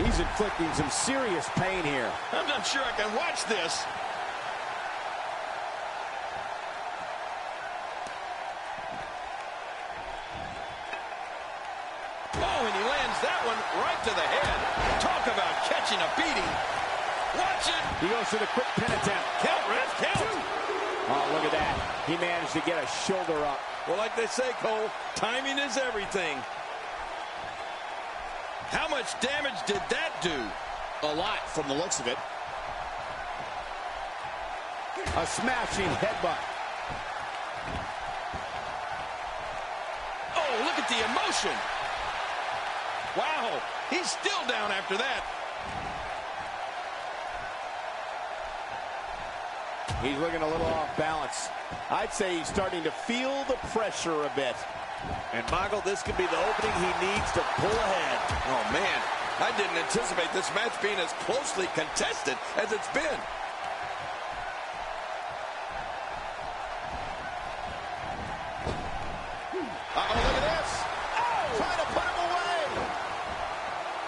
He's inflicting some serious pain here. I'm not sure I can watch this. Oh, and he lands that one right to the head. Talk about catching a beating. Watch it. He goes for the quick pin attempt. Count, ref, count. Oh, look at that. He managed to get a shoulder up. Well, like they say, Cole, timing is everything. How much damage did that do? A lot from the looks of it. A smashing headbutt. Oh, look at the emotion. Wow, he's still down after that. He's looking a little off balance. I'd say he's starting to feel the pressure a bit. And Michael, this could be the opening he needs to pull ahead. Oh, man, I didn't anticipate this match being as closely contested as it's been. Uh-oh, look at this. Oh! Trying to put him away.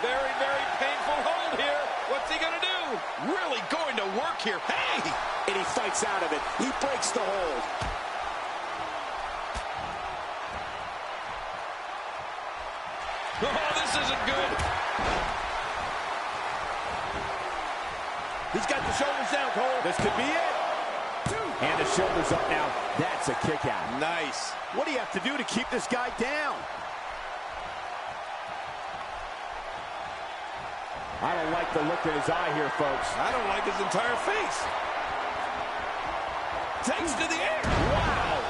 Very, very painful hold here. What's he going to do? Really going to work here. Hey! And he fights out of it. He breaks the hold. Oh, this isn't good. He's got the shoulders down, Cole. This could be it. And the shoulders up now. That's a kick out. Nice. What do you have to do to keep this guy down? I don't like the look in his eye here, folks. I don't like his entire face. Takes to the air. Wow.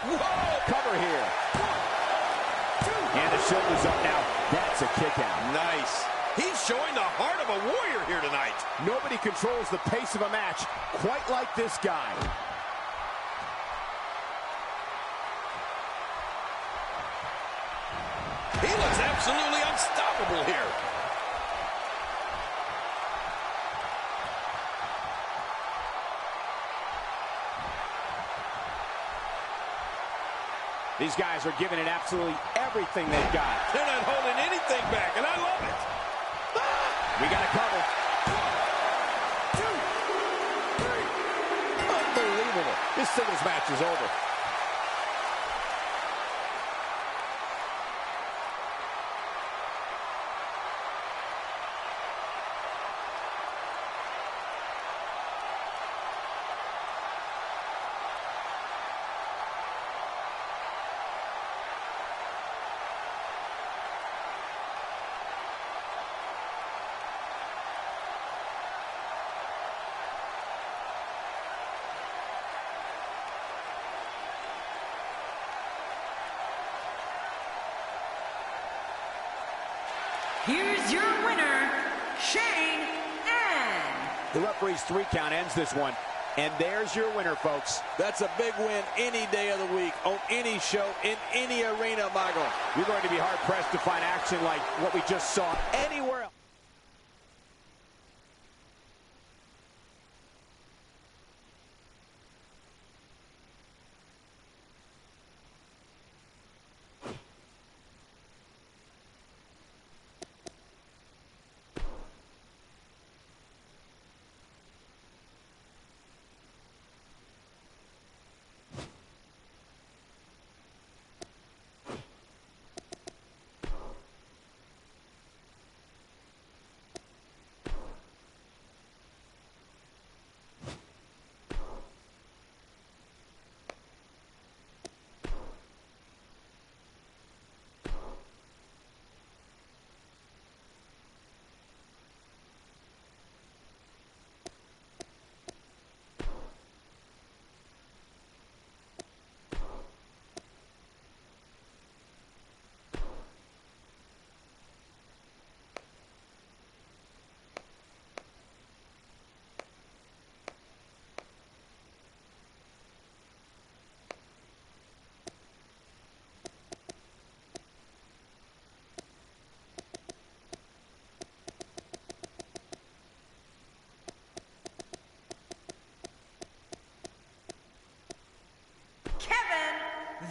Whoa. Cover here. And the shoulders up now. That's a kick out. Nice. He's showing the heart of a warrior here tonight. Nobody controls the pace of a match quite like this guy. He looks absolutely unstoppable here. These guys are giving it absolutely everything they've got. They're not holding anything back, and I love it. We got a cover. 1, 2, 3. Unbelievable. This singles match is over. Here's your winner, Shane and The referee's 3 count ends this one. And there's your winner, folks. That's a big win any day of the week, on any show, in any arena, Michael. You're going to be hard-pressed to find action like what we just saw anywhere else.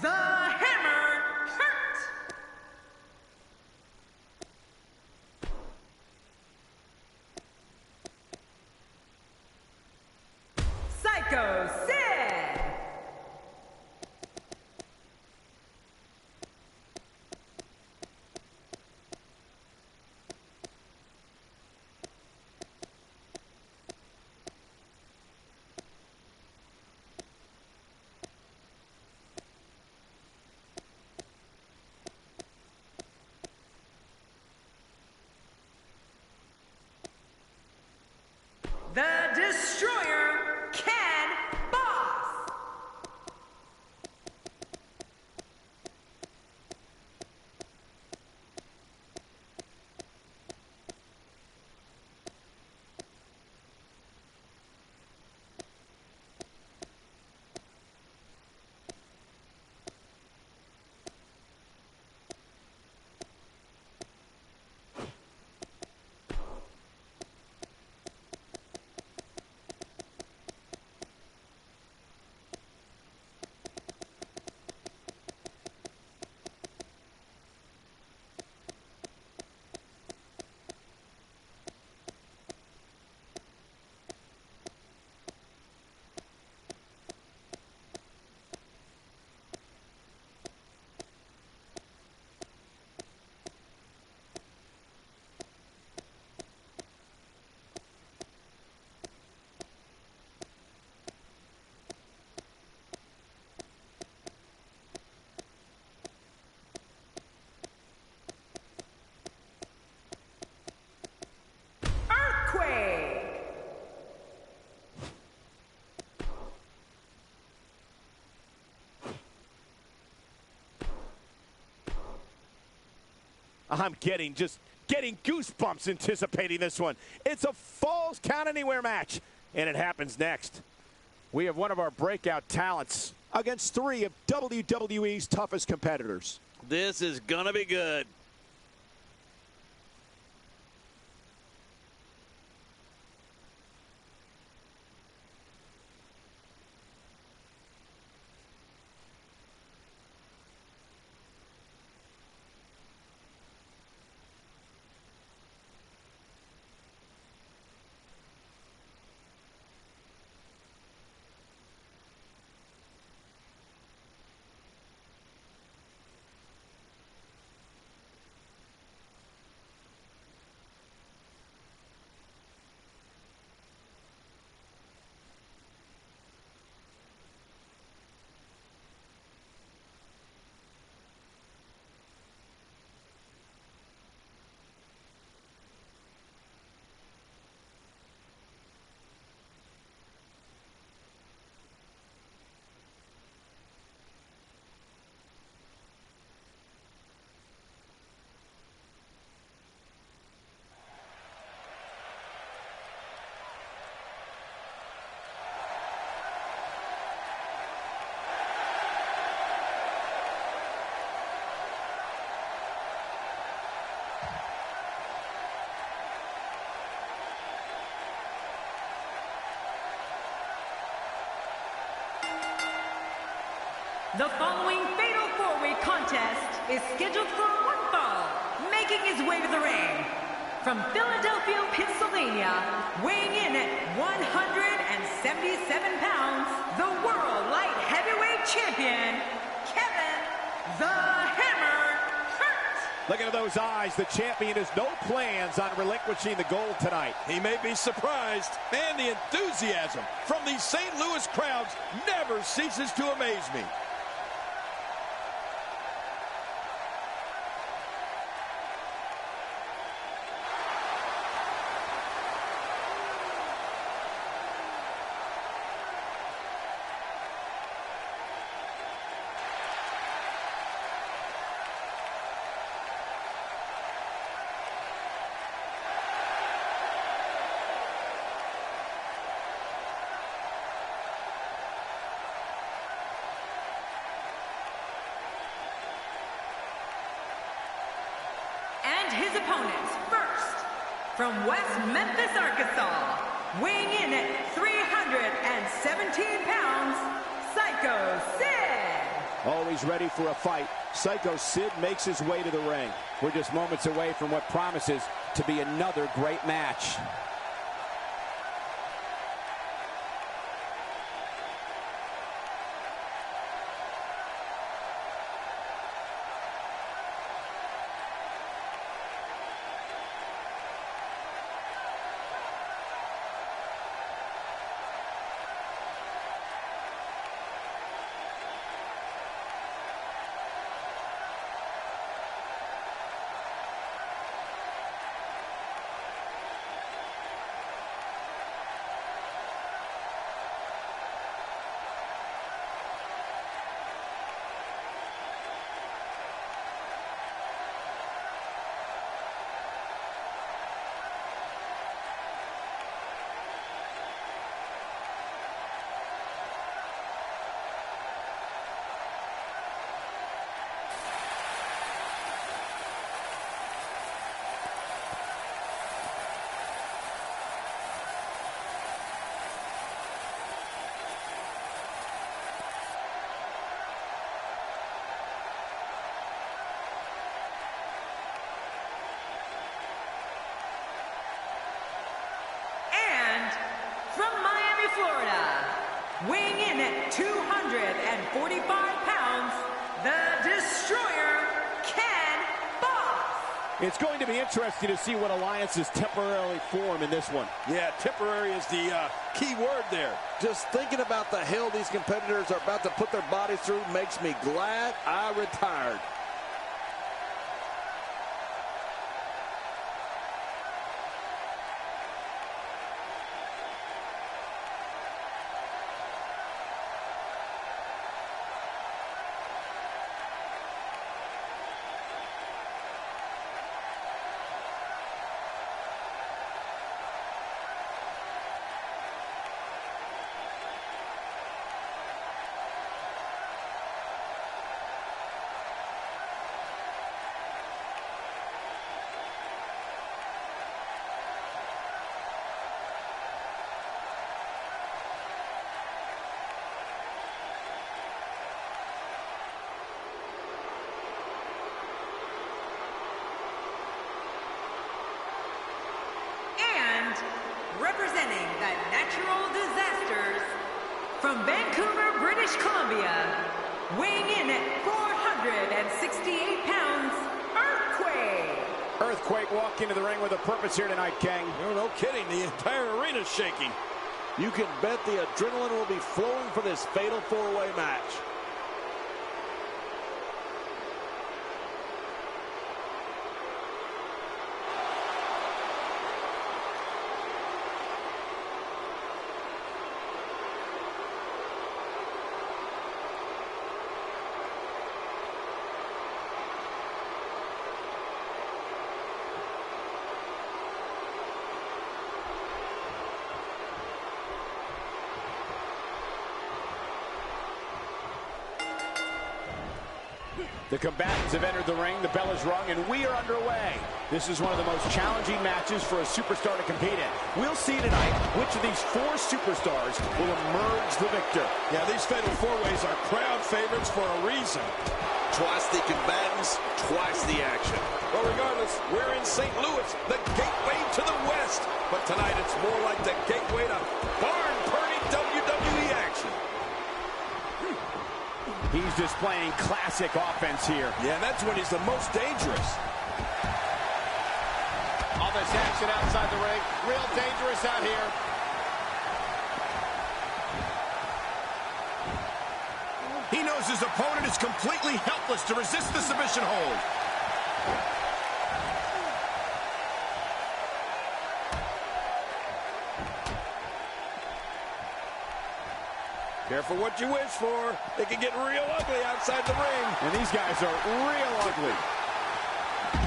the Hammer Hurt. Psycho Sid. The Destroyer, Ken Boss. I'm getting goosebumps anticipating this one. It's a Falls Count Anywhere match, and it happens next. We have one of our breakout talents against three of WWE's toughest competitors. This is gonna be good. The following fatal four-way contest is scheduled for one fall. Making his way to the ring from Philadelphia, Pennsylvania, weighing in at 177 pounds, the World Light Heavyweight Champion, Kevin the Hammer Hart. Looking at those eyes, the champion has no plans on relinquishing the gold tonight. He may be surprised, and the enthusiasm from these St. Louis crowds never ceases to amaze me. His opponents, first, from West Memphis, Arkansas, weighing in at 317 pounds, Psycho Sid. Always ready for a fight, Psycho Sid makes his way to the ring. We're just moments away from what promises to be another great match. Weighing in at 245 pounds, the Destroyer, Ken Boss. It's going to be interesting to see what alliances temporarily form in this one. Yeah, temporary is the key word there. Just thinking about the hell these competitors are about to put their bodies through makes me glad I retired. the natural disasters. From Vancouver, British Columbia, weighing in at 468 pounds, Ytcw. Earthquake walked into the ring with a purpose here tonight, King. No kidding, the entire arena's shaking. You can bet the adrenaline will be flowing for this fatal four-way match. The combatants have entered the ring, the bell is rung, and we are underway. This is one of the most challenging matches for a superstar to compete in. We'll see tonight which of these four superstars will emerge the victor. Yeah, these fatal four-ways are crowd favorites for a reason. Twice the combatants, twice the action. Well, regardless, we're in St. Louis, the gateway to the West. But tonight it's more like the gateway to barn-burning WWE action. He's displaying classic offense here. Yeah, that's when he's the most dangerous. All this action outside the ring, real dangerous out here. He knows his opponent is completely helpless to resist the submission hold. Careful what you wish for. They can get real ugly outside the ring. And these guys are real ugly.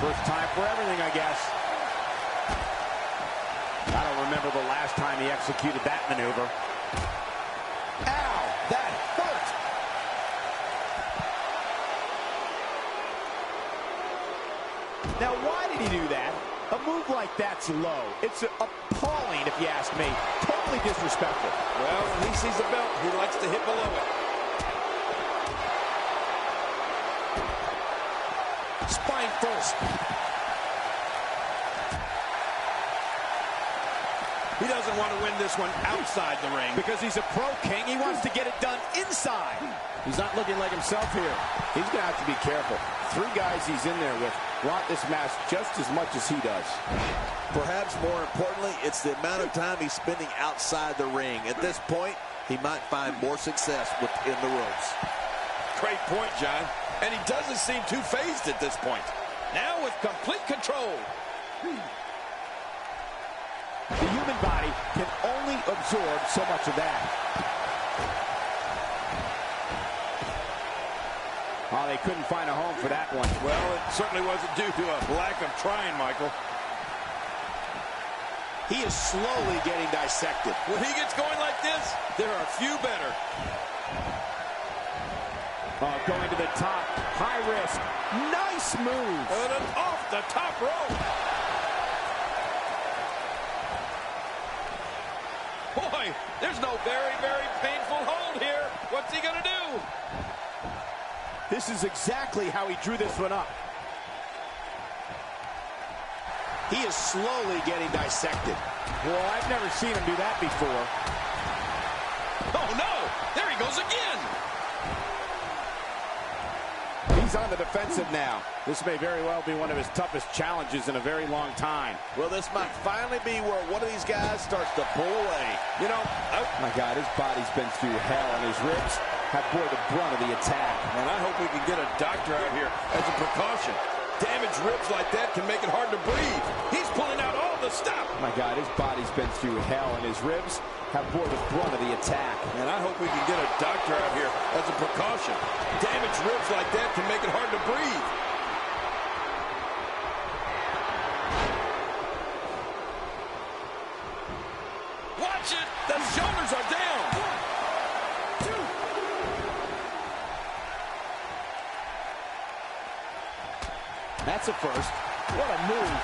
First time for everything, I guess. I don't remember the last time he executed that maneuver. Ow, that hurt. Now, why did he do that? A move like that's low. It's appalling, if you ask me. Totally disrespectful. Well, when he sees the belt, he likes to hit below it. Spine first. He doesn't want to win this one outside the ring. Because he's a pro, King. He wants to get it done inside. He's not looking like himself here. He's going to have to be careful. Three guys he's in there with want this match just as much as he does. Perhaps more importantly, it's the amount of time he's spending outside the ring. At this point, he might find more success within the ropes. Great point, John. And he doesn't seem too phased at this point. Now with complete control. The human body can only absorb so much of that. Oh, they couldn't find a home for that one. Well, it certainly wasn't due to a lack of trying, Michael. He is slowly getting dissected. When he gets going like this, there are few better. Oh, going to the top. High risk. Nice move. And an off the top rope. Boy, there's no very, very painful hold here. What's he going to do? This is exactly how he drew this one up. He is slowly getting dissected. Well, I've never seen him do that before. Oh, no! There he goes again! He's on the defensive now. This may very well be one of his toughest challenges in a very long time. Well, this might finally be where one of these guys starts to pull away. You know, my God, his body's been through hell, and his ribs have bore the brunt of the attack. And I hope we can get a doctor out here as a precaution. Damaged ribs like that can make it hard to breathe. He's pulling out all the stuff. My God, his body's been through hell, and his ribs have bore the brunt of the attack. And I hope we can get a doctor out here as a precaution. Damaged ribs like that can make it hard to breathe. Watch it! The shoulders are down! 1, 2. That's a first. What a move.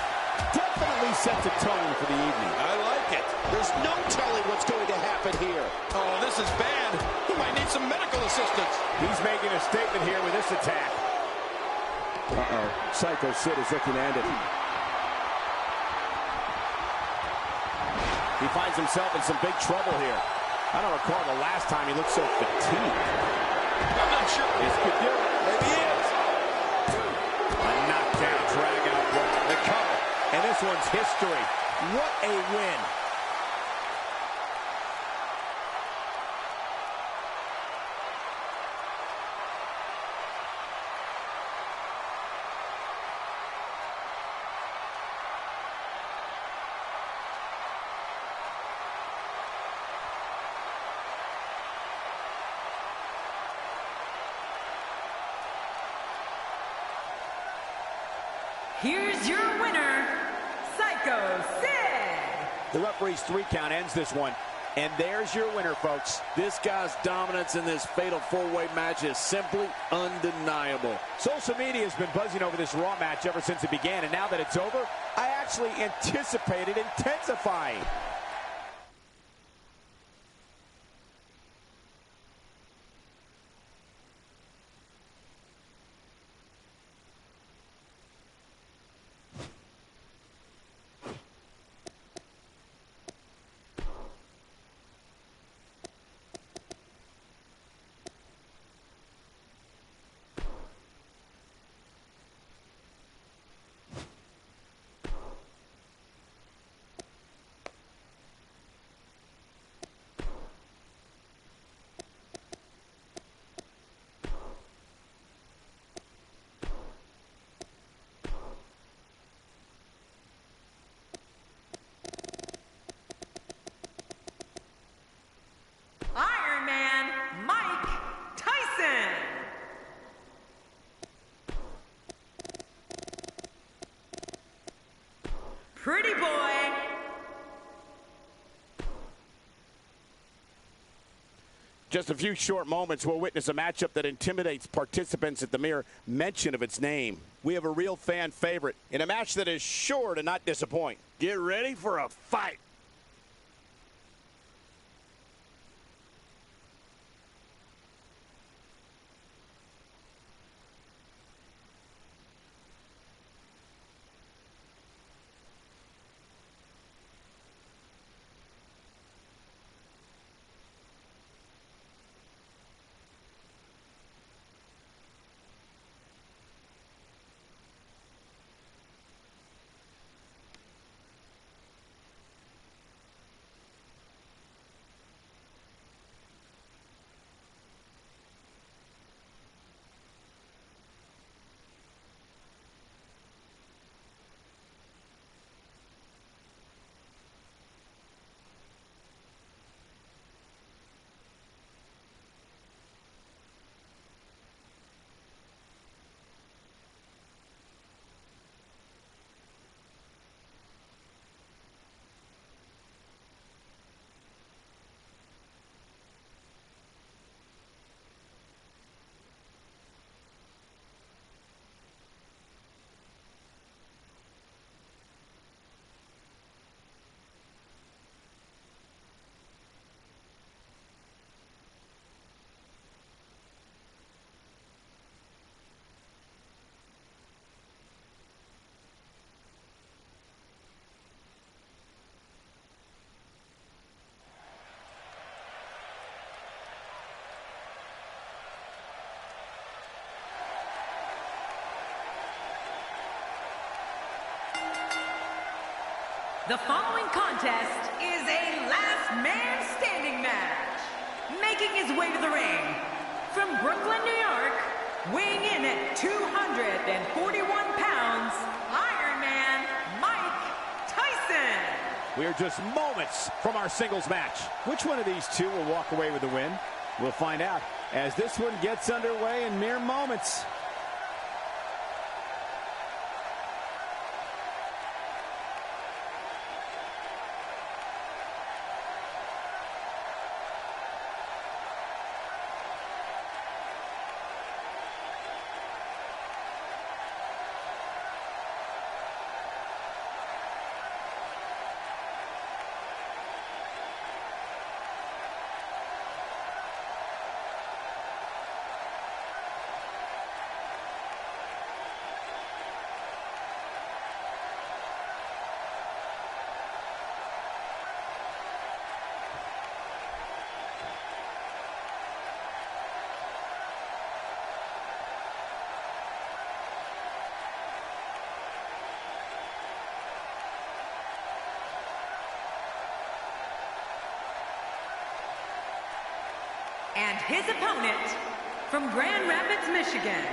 Definitely sets a tone for the evening. I like it. There's no telling what's going to happen here. Oh, this is bad. He might need some medical assistance. He's making a statement here with this attack. Uh-oh. Psycho Sid is looking to end it. He finds himself in some big trouble here. I don't recall the last time he looked so fatigued. I'm not sure this could do it. Maybe he is. A knockdown, drag out brawl. The cover. And this one's history. What a win. Here's your winner, Psycho Sid. The referee's 3 count ends this one. And there's your winner, folks. This guy's dominance in this fatal 4-way match is simply undeniable. Social media has been buzzing over this Raw match ever since it began. And now that it's over, I actually anticipate it intensifying. Iron Man Mike Tyson. Pretty boy. Just a few short moments, we'll witness a matchup that intimidates participants at the mere mention of its name. We have a real fan favorite in a match that is sure to not disappoint. Get ready for a fight. The following contest is a last man standing match. Making his way to the ring from Brooklyn, New York, weighing in at 241 pounds, Iron Man Mike Tyson. We are just moments from our singles match. Which one of these two will walk away with the win? We'll find out as this one gets underway in mere moments. And his opponent, from Grand Rapids, Michigan,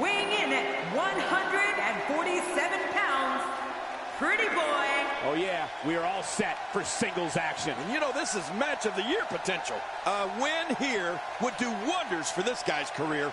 weighing in at 147 pounds, Pretty Boy. Oh yeah, we are all set for singles action. And you know, this is match of the year potential. A win here would do wonders for this guy's career.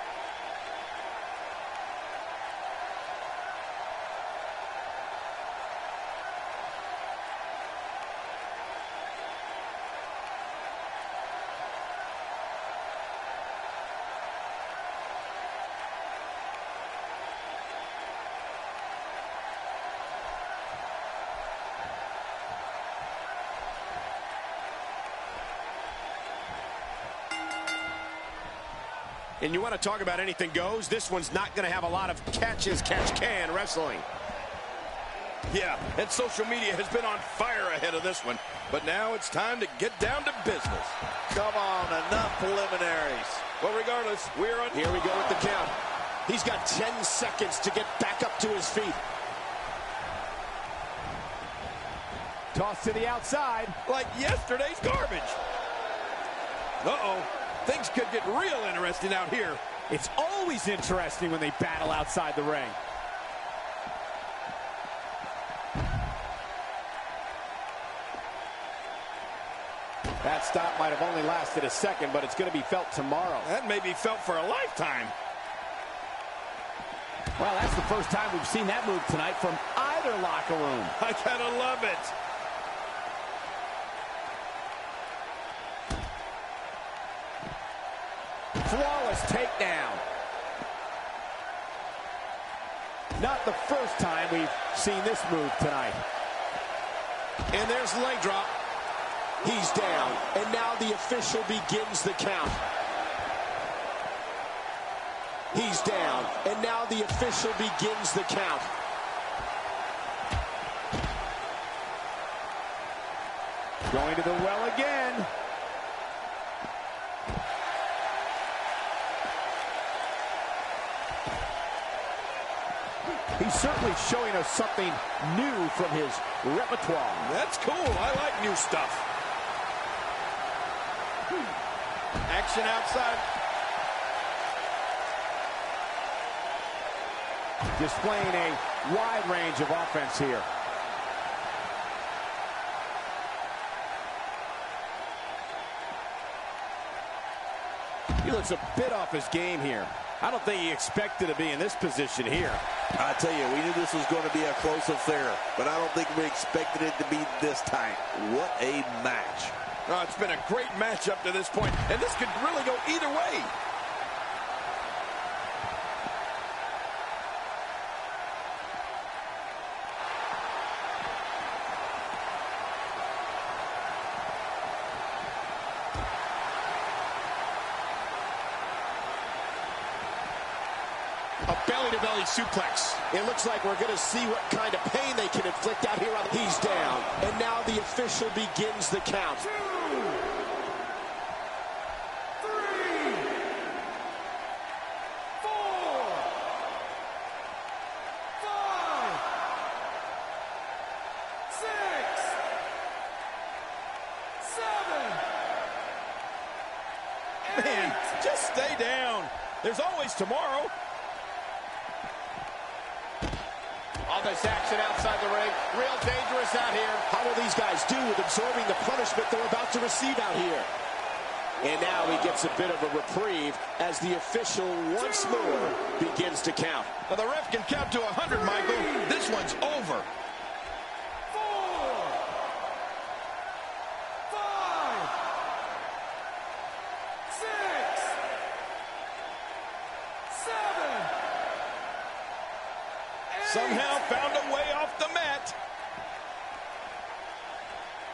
And you want to talk about anything goes, this one's not going to have a lot of catch-can wrestling. Yeah, and social media has been on fire ahead of this one. But now it's time to get down to business. Come on, enough preliminaries. Well, regardless, we're on. Here we go with the count. He's got 10 seconds to get back up to his feet. Toss to the outside. Like yesterday's garbage. Uh-oh. Things could get real interesting out here. It's always interesting when they battle outside the ring. That stop might have only lasted a second, but it's going to be felt tomorrow. That may be felt for a lifetime. Well, that's the first time we've seen that move tonight from either locker room. I gotta love it. Flawless takedown. Not the first time we've seen this move tonight. And there's the leg drop. He's down. And now the official begins the count. He's down. And now the official begins the count. Going to the well again. He's certainly showing us something new from his repertoire. That's cool. I like new stuff. Action outside. Displaying a wide range of offense here. He looks a bit off his game here. I don't think he expected to be in this position here. I tell you, we knew this was going to be a close affair, but I don't think we expected it to be this tight. What a match. Oh, it's been a great match up to this point, and this could really go either way. A belly-to-belly suplex. It looks like we're going to see what kind of pain they can inflict out here. He's down. And now the official begins the count. 2, 3, 4, 5, 6, 7, 8. Man, just stay down. There's always tomorrow. All this action outside the ring. Real dangerous out here. How will these guys do with absorbing the punishment they're about to receive out here? And now he gets a bit of a reprieve as the official once more begins to count. Now the ref can count to 100, Michael. This one's over. 4, 5, 6, 7, 8. Somehow found a way off the mat.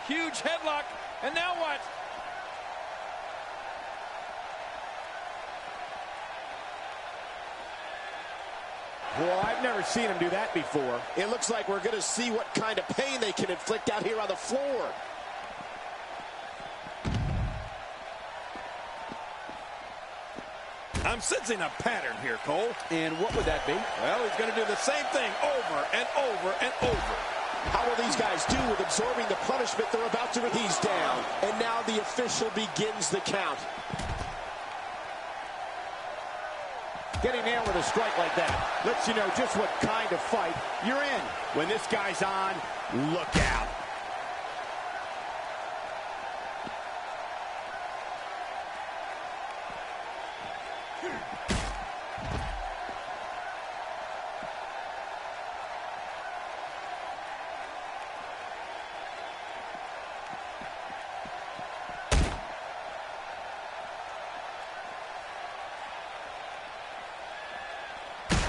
Huge headlock. And now what? Well, I've never seen him do that before. It looks like we're going to see what kind of pain they can inflict out here on the floor. I'm sensing a pattern here, Cole. And what would that be? Well, he's going to do the same thing over and over and over. How will these guys do with absorbing the punishment they're about to? He's down. And now the official begins the count. Getting nailed with a strike like that lets you know just what kind of fight you're in. When this guy's on, look out.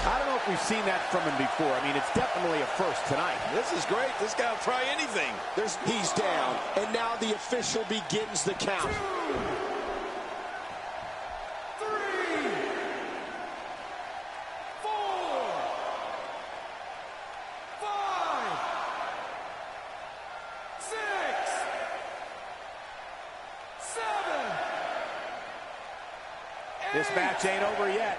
I don't know if we've seen that from him before. I mean, it's definitely a first tonight. This is great. This guy will try anything. He's down, and now the official begins the count. 2, 3, 4, 5, 6, 7. This match ain't over yet.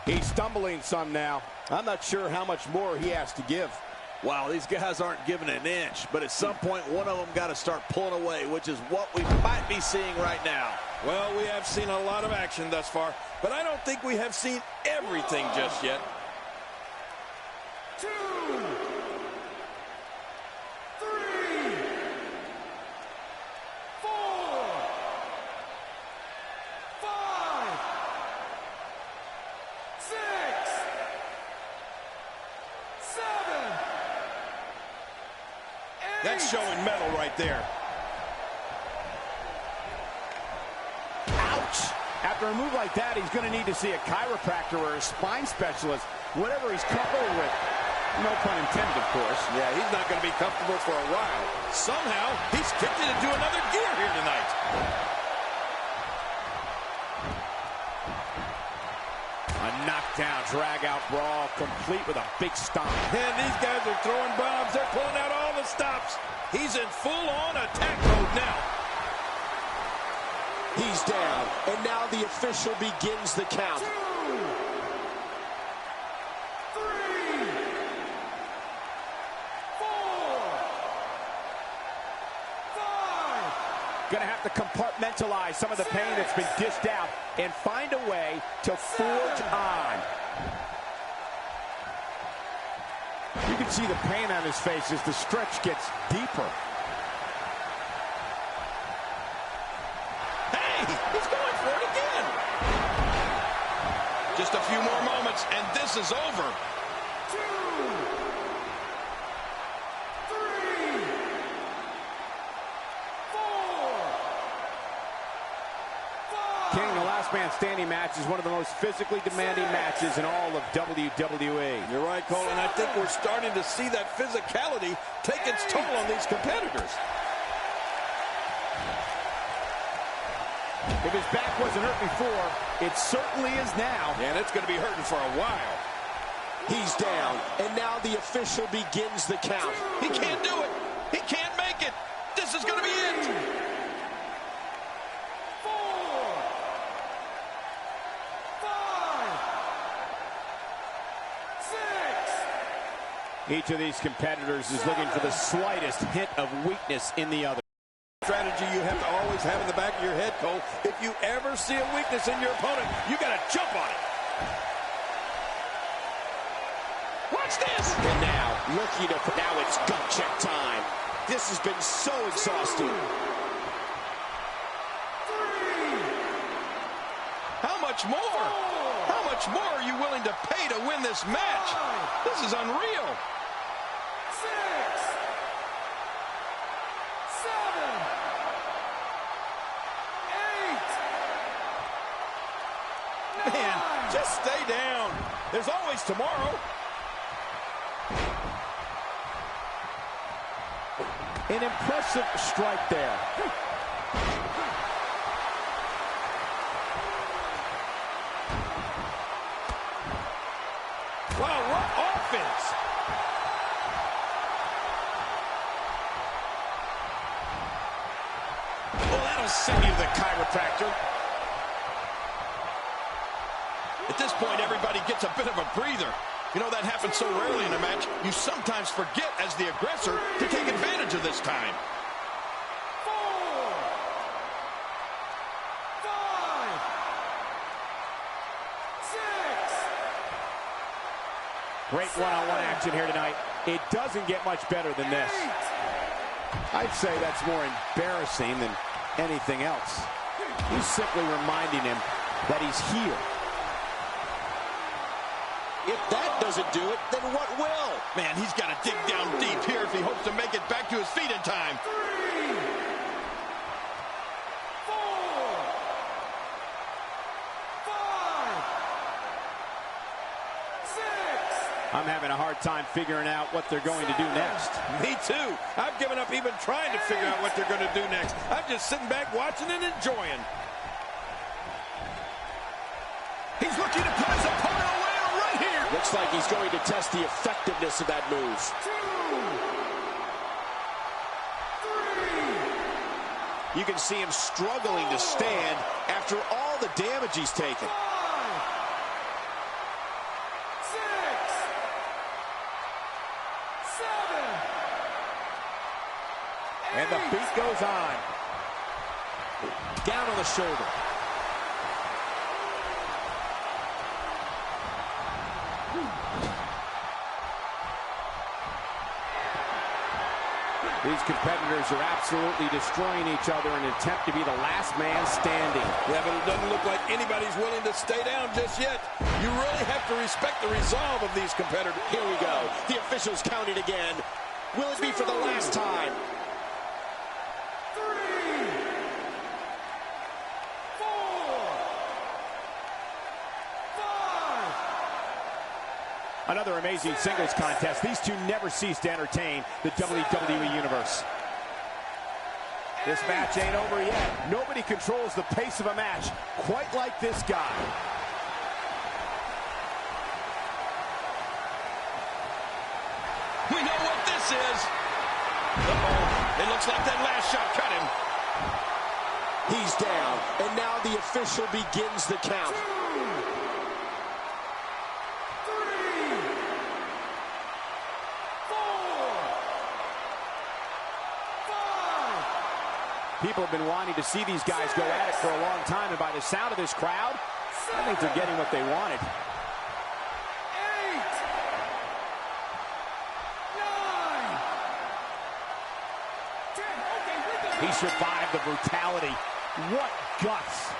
He's stumbling some now. I'm not sure how much more he has to give. Wow, these guys aren't giving an inch, but at some point, one of them got to start pulling away, which is what we might be seeing right now. Well, we have seen a lot of action thus far, but I don't think we have seen everything just yet. 2, 3, 4, 5, 6, 7, 8. That's showing metal right there. Ouch! After a move like that, he's going to need to see a chiropractor or a spine specialist, whatever he's comfortable with. No pun intended, of course. Yeah, he's not going to be comfortable for a while. Somehow, he's kicked it into another gear here tonight. A knockdown, drag-out brawl, complete with a big stomp. And these guys are throwing bombs. They're pulling out all the stops. He's in full-on attack mode now. He's down, and now the official begins the count. 2, 3, 4, 5. Going to have to compartmentalize some of the pain that's been dished out and find a way to forge on. You can see the pain on his face as the stretch gets deeper. Hey, he's going for it again. Just a few more moments, and this is over. 2, 3, 4, 5. King, the last man standing match is one of the most physically demanding matches in all of WWE. You're right, Cole, and I think we're starting to see that physicality take its toll on these competitors. If his back wasn't hurt before, it certainly is now. And it's going to be hurting for a while. He's down, and now the official begins the count. He can't do it. He can't make it. This is going to be it. 4, 5, 6. Each of these competitors is looking for the slightest hint of weakness in the other. Strategy you have to always have in the back of your head, Cole. If you ever see a weakness in your opponent, you got to jump on it. Watch this. And now, now it's gut check time. This has been so exhausting. 3. How much more? How much more are you willing to pay to win this match? This is unreal. 6, 7, 8. Man, just stay down. There's always tomorrow. An impressive strike there. Wow, what offense. Well, that'll send you to the chiropractor. At this point, everybody gets a bit of a breather. You know, that happens so rarely in a match, you sometimes forget as the aggressor to take advantage of this time. 4, 5, Great one-on-one action here tonight. It doesn't get much better than this. I'd say that's more embarrassing than anything else. He's simply reminding him that he's here. If that doesn't do it, then what will? Man, he's got to dig down deep here if he hopes to make it back to his feet in time. 3, 4, 5, 6. I'm having a hard time figuring out what they're going to do next. Me too. I've given up even trying to figure out what they're going to do next. I'm just sitting back watching and enjoying. He's looking to put his opponent away right here. Looks like he's going to test the effectiveness of that move. 2, 3. You can see him struggling to stand after all the damage he's taken. 5, 6, 7. And the beat goes on. Down on the shoulder. These competitors are absolutely destroying each other in an attempt to be the last man standing. Yeah, but it doesn't look like anybody's willing to stay down just yet. You really have to respect the resolve of these competitors. Here we go. The officials counting again. Will it be for the last time? 3, 4, 5. Another amazing singles contest. These two never cease to entertain the WWE Universe. This match ain't over yet. Nobody controls the pace of a match quite like this guy. We know what this is. Uh-oh. It looks like that last shot cut him. He's down, and now the official begins the count. 2, 3, 4, 5. People have been wanting to see these guys go at it for a long time, and by the sound of this crowd, I think they're getting what they wanted. 8, 9, 10. Okay, He survived the brutality. What guts.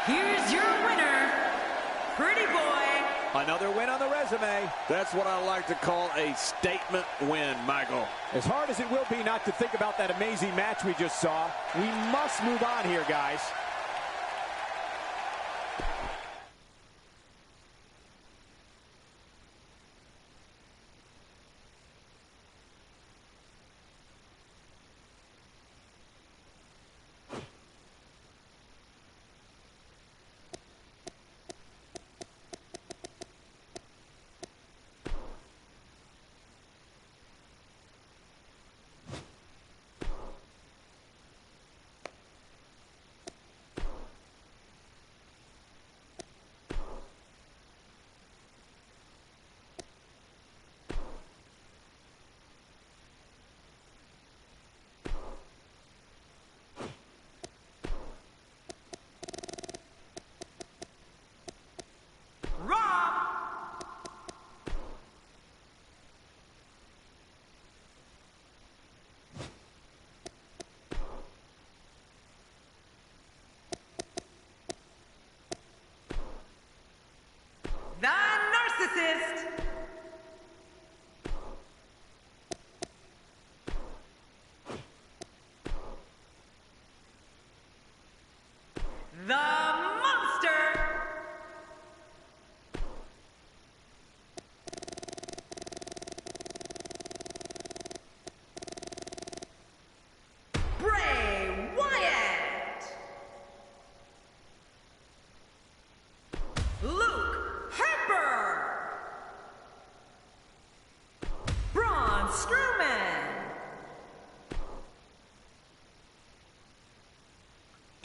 Here's your winner, Pretty Boy. Another win on the resume. That's what I like to call a statement win, Michael. As hard as it will be not to think about that amazing match we just saw, we must move on here, guys.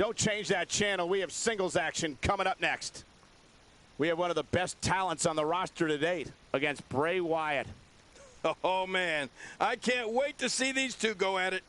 Don't change that channel. We have singles action coming up next. We have one of the best talents on the roster to date against Bray Wyatt. Oh, man. I can't wait to see these two go at it.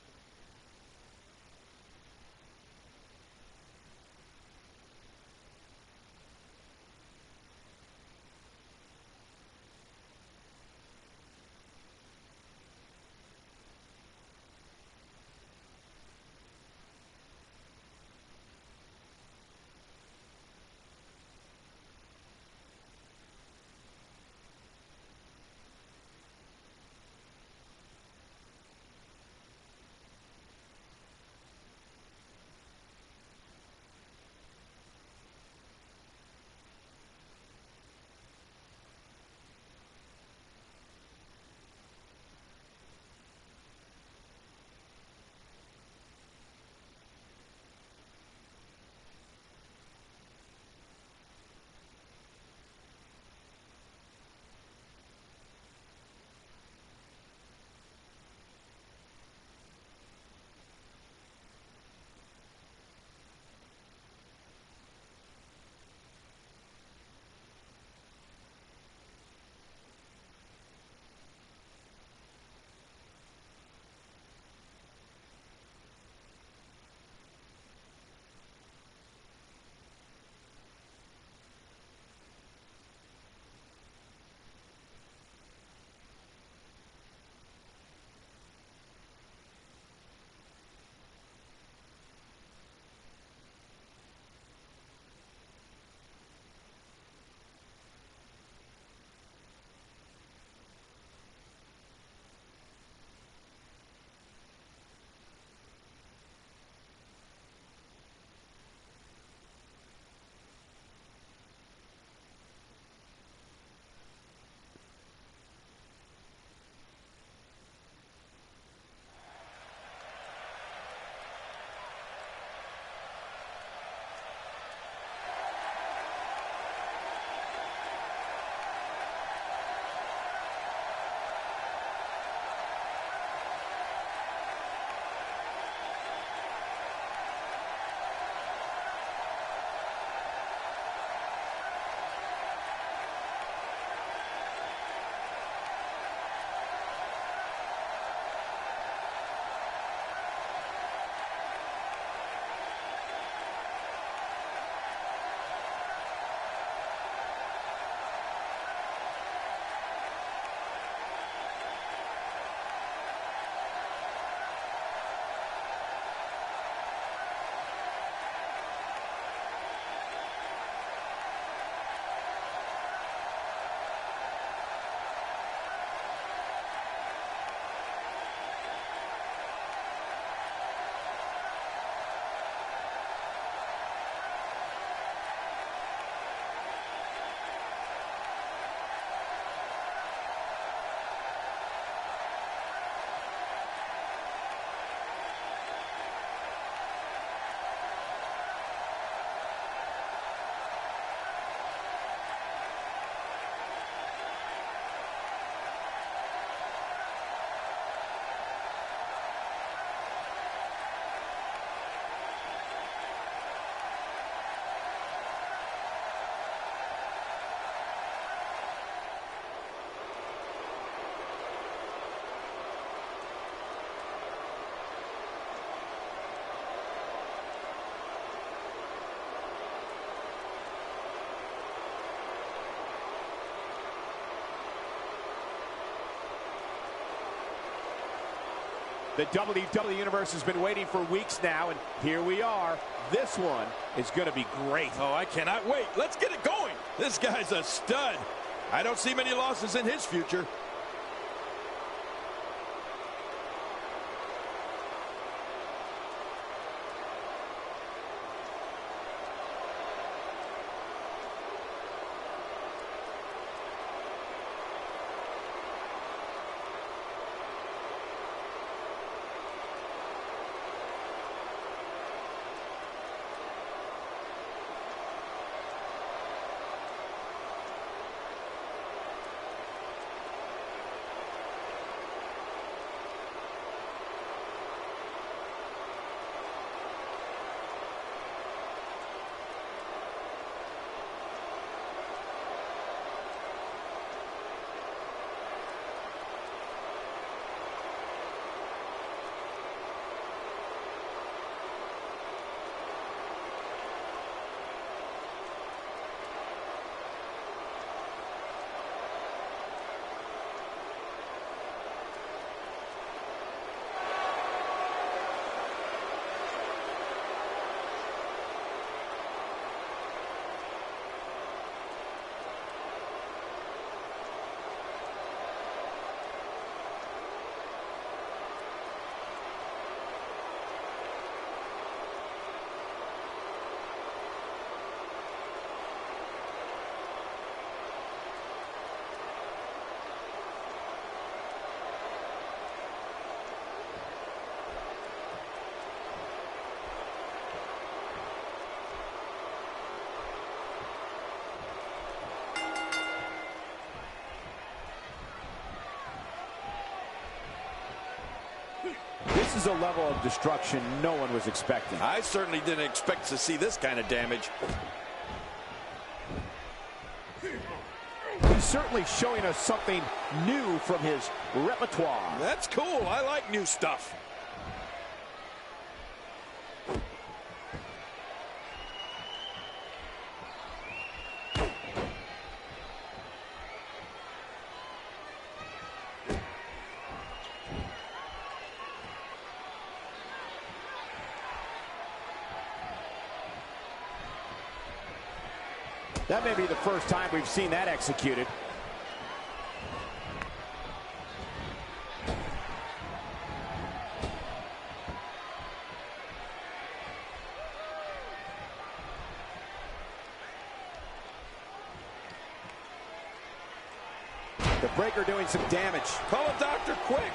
The WWE Universe has been waiting for weeks now, and here we are. This one is going to be great. Oh, I cannot wait. Let's get it going. This guy's a stud. I don't see many losses in his future. This is a level of destruction no one was expecting. I certainly didn't expect to see this kind of damage. He's certainly showing us something new from his repertoire. That's cool. I like new stuff. That may be the first time we've seen that executed. The breaker doing some damage. Call a doctor quick.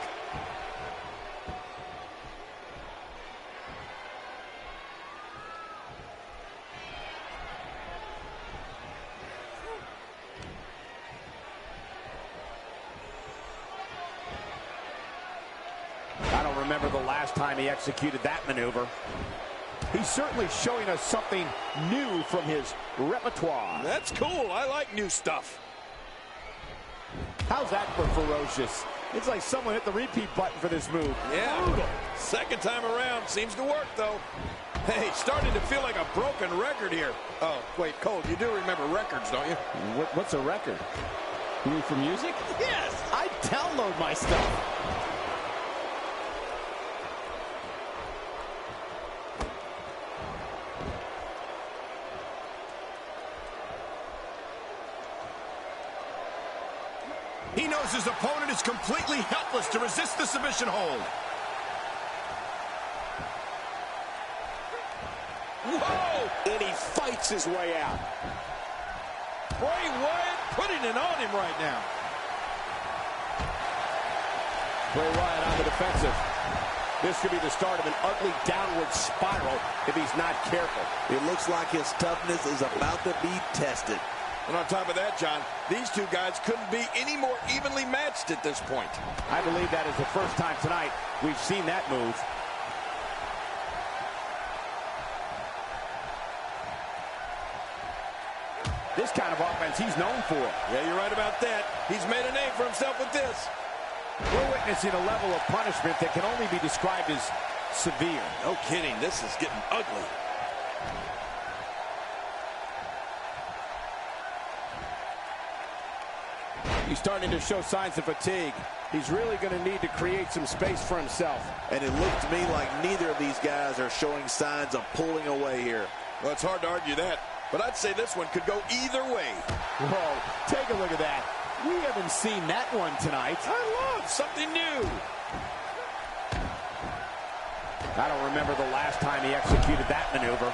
I don't remember the last time he executed that maneuver. He's certainly showing us something new from his repertoire. That's cool. I like new stuff. How's that for ferocious? It's like someone hit the repeat button for this move. Yeah. Brutal. Second time around. Seems to work, though. Hey, starting to feel like a broken record here. Oh, wait, Cole, you do remember records, don't you? What's a record? You mean for music? Yes. I download my stuff. He knows his opponent is completely helpless to resist the submission hold. Whoa! And he fights his way out. Bray Wyatt putting it on him right now. Bray Wyatt on the defensive. This could be the start of an ugly downward spiral if he's not careful. It looks like his toughness is about to be tested. And on top of that, John, these two guys couldn't be any more evenly matched at this point. I believe that is the first time tonight we've seen that move. This kind of offense he's known for. Yeah, you're right about that. He's made a name for himself with this. We're witnessing a level of punishment that can only be described as severe. No kidding, this is getting ugly. He's starting to show signs of fatigue. He's really going to need to create some space for himself. And it looks to me like neither of these guys are showing signs of pulling away here. Well, it's hard to argue that, but I'd say this one could go either way. Whoa, take a look at that. We haven't seen that one tonight. I love something new. I don't remember the last time he executed that maneuver.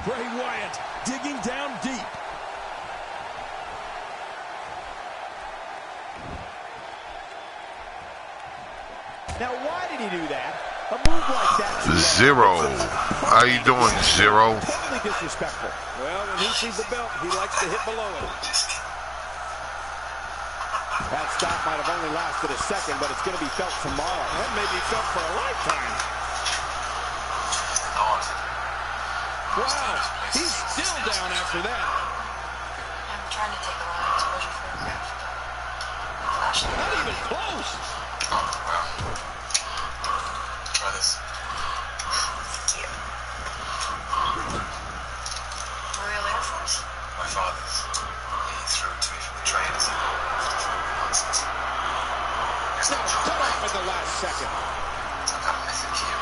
Bray Wyatt digging down deep. Now, why did he do that? A move like that. Zero. How you doing, Zero? Totally disrespectful. Well, when he sees the belt, he likes to hit below it. That stop might have only lasted a second, but it's going to be felt tomorrow. That may be felt for a lifetime. Wow, he's still down after that. I'm trying to take a lot of exposure photographs, but flashlight. Not even close. Oh, well. Try this. Here. Royal Air Force? My father's. He threw it to me from the train as he nonsense. There's no joke. Cut off at the last second. Some kind of mythic cube.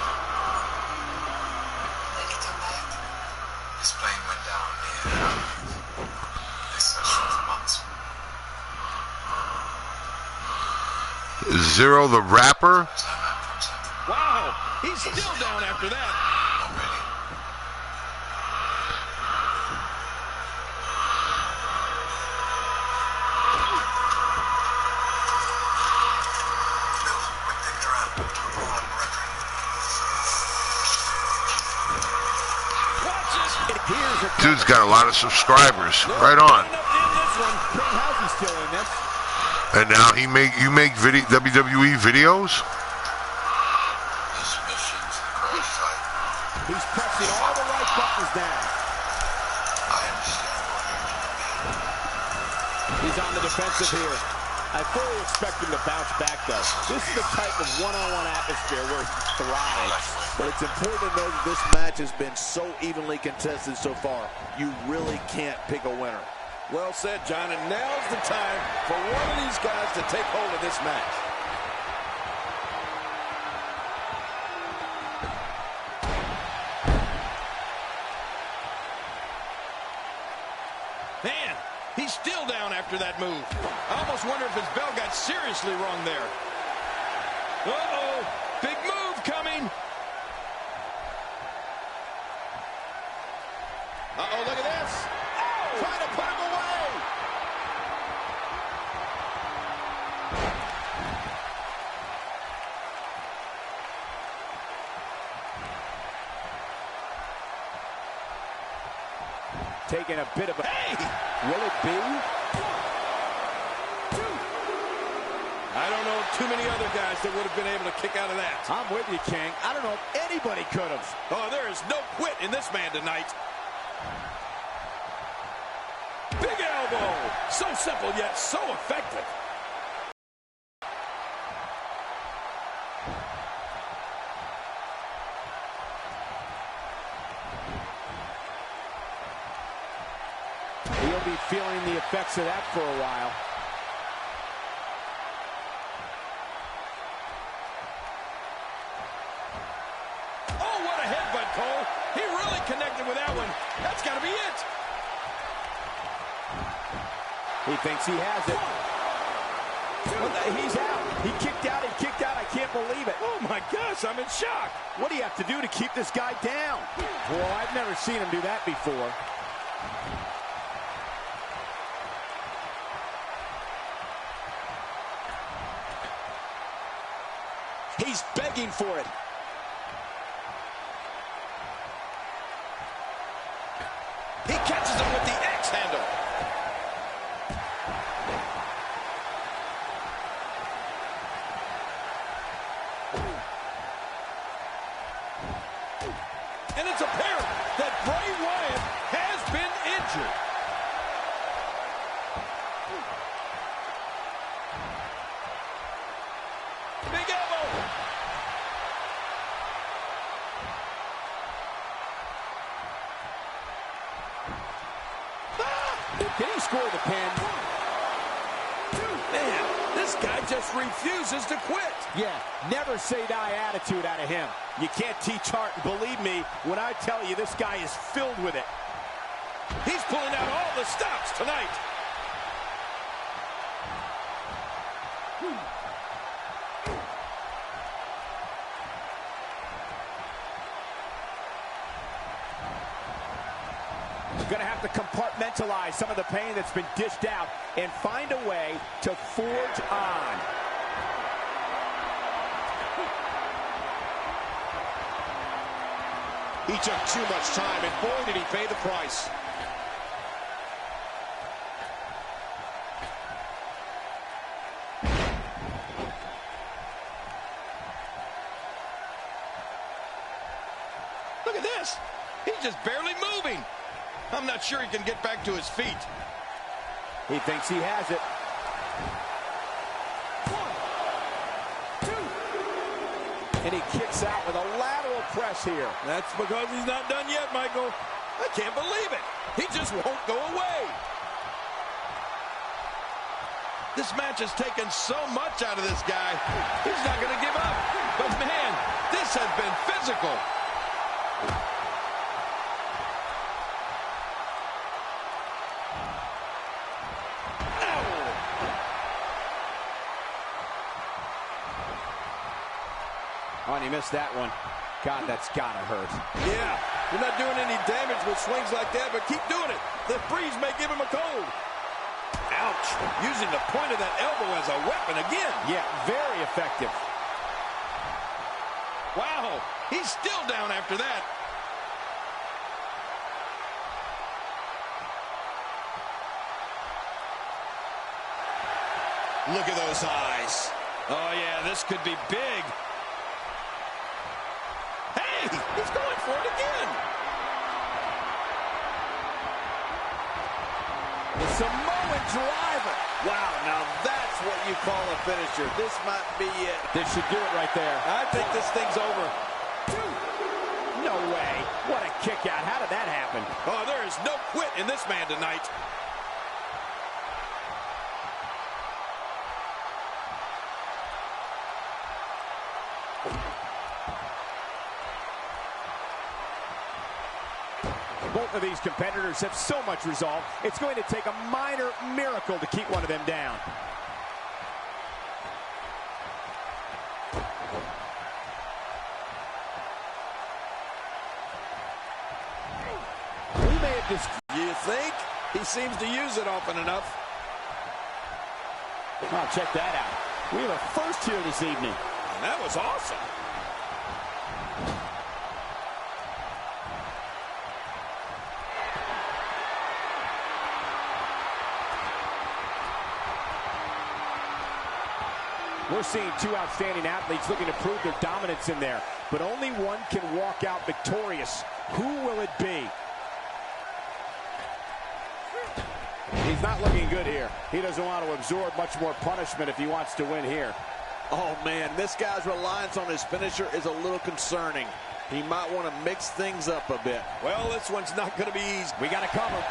They can come back. This plane went down near. They searched for months. Zero the rapper? There's no map from something. Wow, he's still down after that. Not really. Bill, we're digging around. We're on record. Watch it. Here's a Dude's got a lot of subscribers. Right on. Enough to end this one. King, how's he still in this? And now you make WWE videos? Submissions, crash type. He's pressing all the right buttons down. I understand what you're doing. He's on the defensive here. I fully expect him to bounce back, though. This is the type of one-on-one atmosphere where he thrives. But it's important to know that this match has been so evenly contested so far. You really can't pick a winner. Well said, John, and now's the time for one of these guys to take hold of this match. Man, he's still down after that move. I almost wonder if his bell got seriously wrong there. Uh-oh, big move coming. Uh-oh, look at this. Oh, trying to put him away. Taking a bit of a... Hey! Will it be? I don't know too many other guys that would have been able to kick out of that. I'm with you, King. I don't know if anybody could have. Oh, there is no quit in this man tonight. Big elbow. So simple yet so effective. He'll be feeling the effects of that for a while. Oh, what a headbutt, Cole. He really connected with that one. That's got to be it. He thinks he has it. He's out. He kicked out. He kicked out. I can't believe it. Oh, my gosh, I'm in shock. What do you have to do to keep this guy down? Well, I've never seen him do that before. He's begging for it. He catches him with the X handle. And it's apparent that Bray Wyatt has been injured. Big elbow. Can he score the pin? Man, this guy just refuses to quit. Yeah, never say die attitude out of him. You can't teach heart, and believe me when I tell you this guy is filled with it. He's pulling out all the stops tonight. Going to have to compartmentalize some of the pain that's been dished out and find a way to forge on. He took too much time, and boy, did he pay the price. Look at this. He's just barely moving. I'm not sure he can get back to his feet. He thinks he has it. 1, 2. And he kicks out with a lateral press here. That's because he's not done yet, Michael. I can't believe it. He just won't go away. This match has taken so much out of this guy. He's not going to give up. But, man, this has been physical. Oh, and he missed that one. God, that's gotta hurt. Yeah, you're not doing any damage with swings like that, but keep doing it. The breeze may give him a cold. Ouch. Using the point of that elbow as a weapon again. Yeah, very effective. Wow, he's still down after that. Look at those eyes. Oh, yeah, this could be big. Hey, he's going for it again. The Samoan driver. Wow, now that's what you call a finisher. This might be it. This should do it right there. I think this thing's over. No way. What a kick out. How did that happen? Oh, there is no quit in this man tonight. Both of these competitors have so much resolve, it's going to take a minor miracle to keep one of them down. We may have just... You think? He seems to use it often enough. Oh, check that out. We have a first here this evening. That was awesome. We're seeing two outstanding athletes looking to prove their dominance in there, but only one can walk out victorious. Who will it be? He's not looking good here. He doesn't want to absorb much more punishment if he wants to win here. Oh, man, this guy's reliance on his finisher is a little concerning. He might want to mix things up a bit. Well, this one's not going to be easy. We got to cover.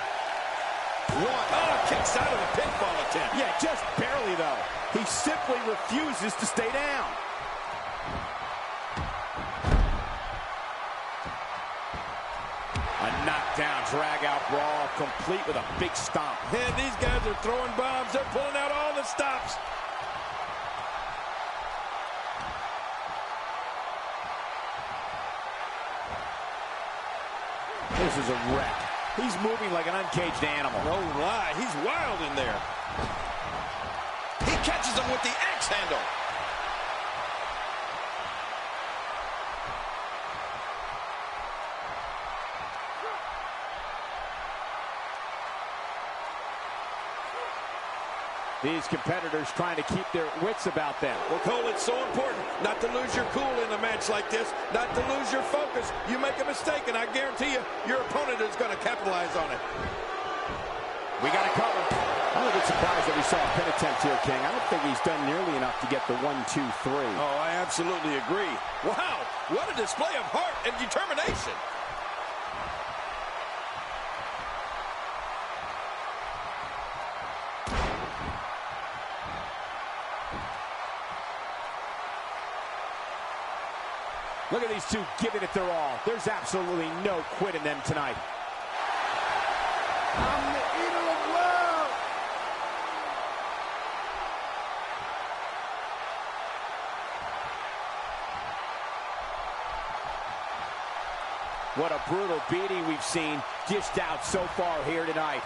One. Oh, kicks out of the pinfall attempt. Yeah, just barely, though. He simply refuses to stay down. A knockdown, drag-out brawl, complete with a big stomp. And these guys are throwing bombs. They're pulling out all the stops. This is a wreck. He's moving like an uncaged animal. No lie, he's wild in there. He catches him with the axe handle. These competitors trying to keep their wits about them. Well, Cole, it's so important not to lose your cool in a match like this, not to lose your focus. You make a mistake, and I guarantee you, your opponent is going to capitalize on it. We got to cover. I'm a bit surprised that we saw a pin attempt here, King. I don't think he's done nearly enough to get the 1, 2, 3. Oh, I absolutely agree. Wow, what a display of heart and determination. Look at these two giving it their all. There's absolutely no quit in them tonight. I'm the eater of love. What a brutal beating we've seen dished out so far here tonight.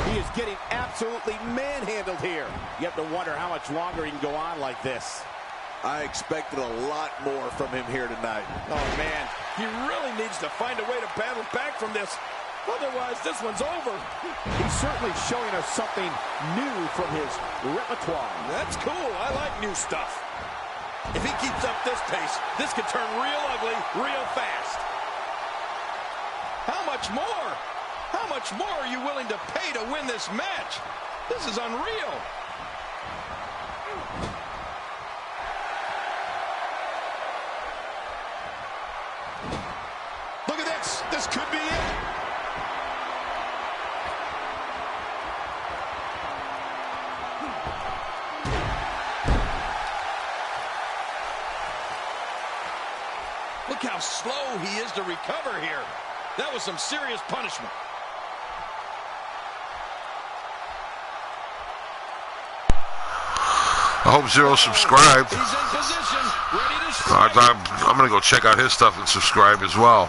He is getting absolutely manhandled here. You have to wonder how much longer he can go on like this. I expected a lot more from him here tonight. Oh, man, he really needs to find a way to battle back from this. Otherwise, this one's over. He's certainly showing us something new from his repertoire. That's cool. I like new stuff. If he keeps up this pace, this could turn real ugly real fast. How much more? How much more are you willing to pay to win this match? This is unreal. Look at this. This could be it. Look how slow he is to recover here. That was some serious punishment. I hope Zero subscribed. He's in position, ready to strike. I'm going to go check out his stuff and subscribe as well.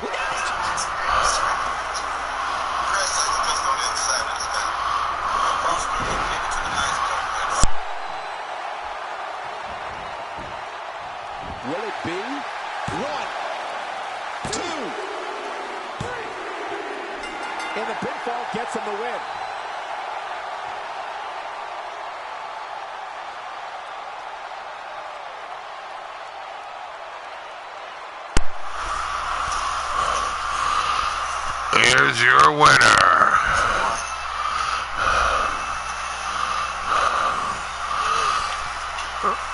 Will it be? 1, 2, 3. And the pinfall gets him the win. here's your winner.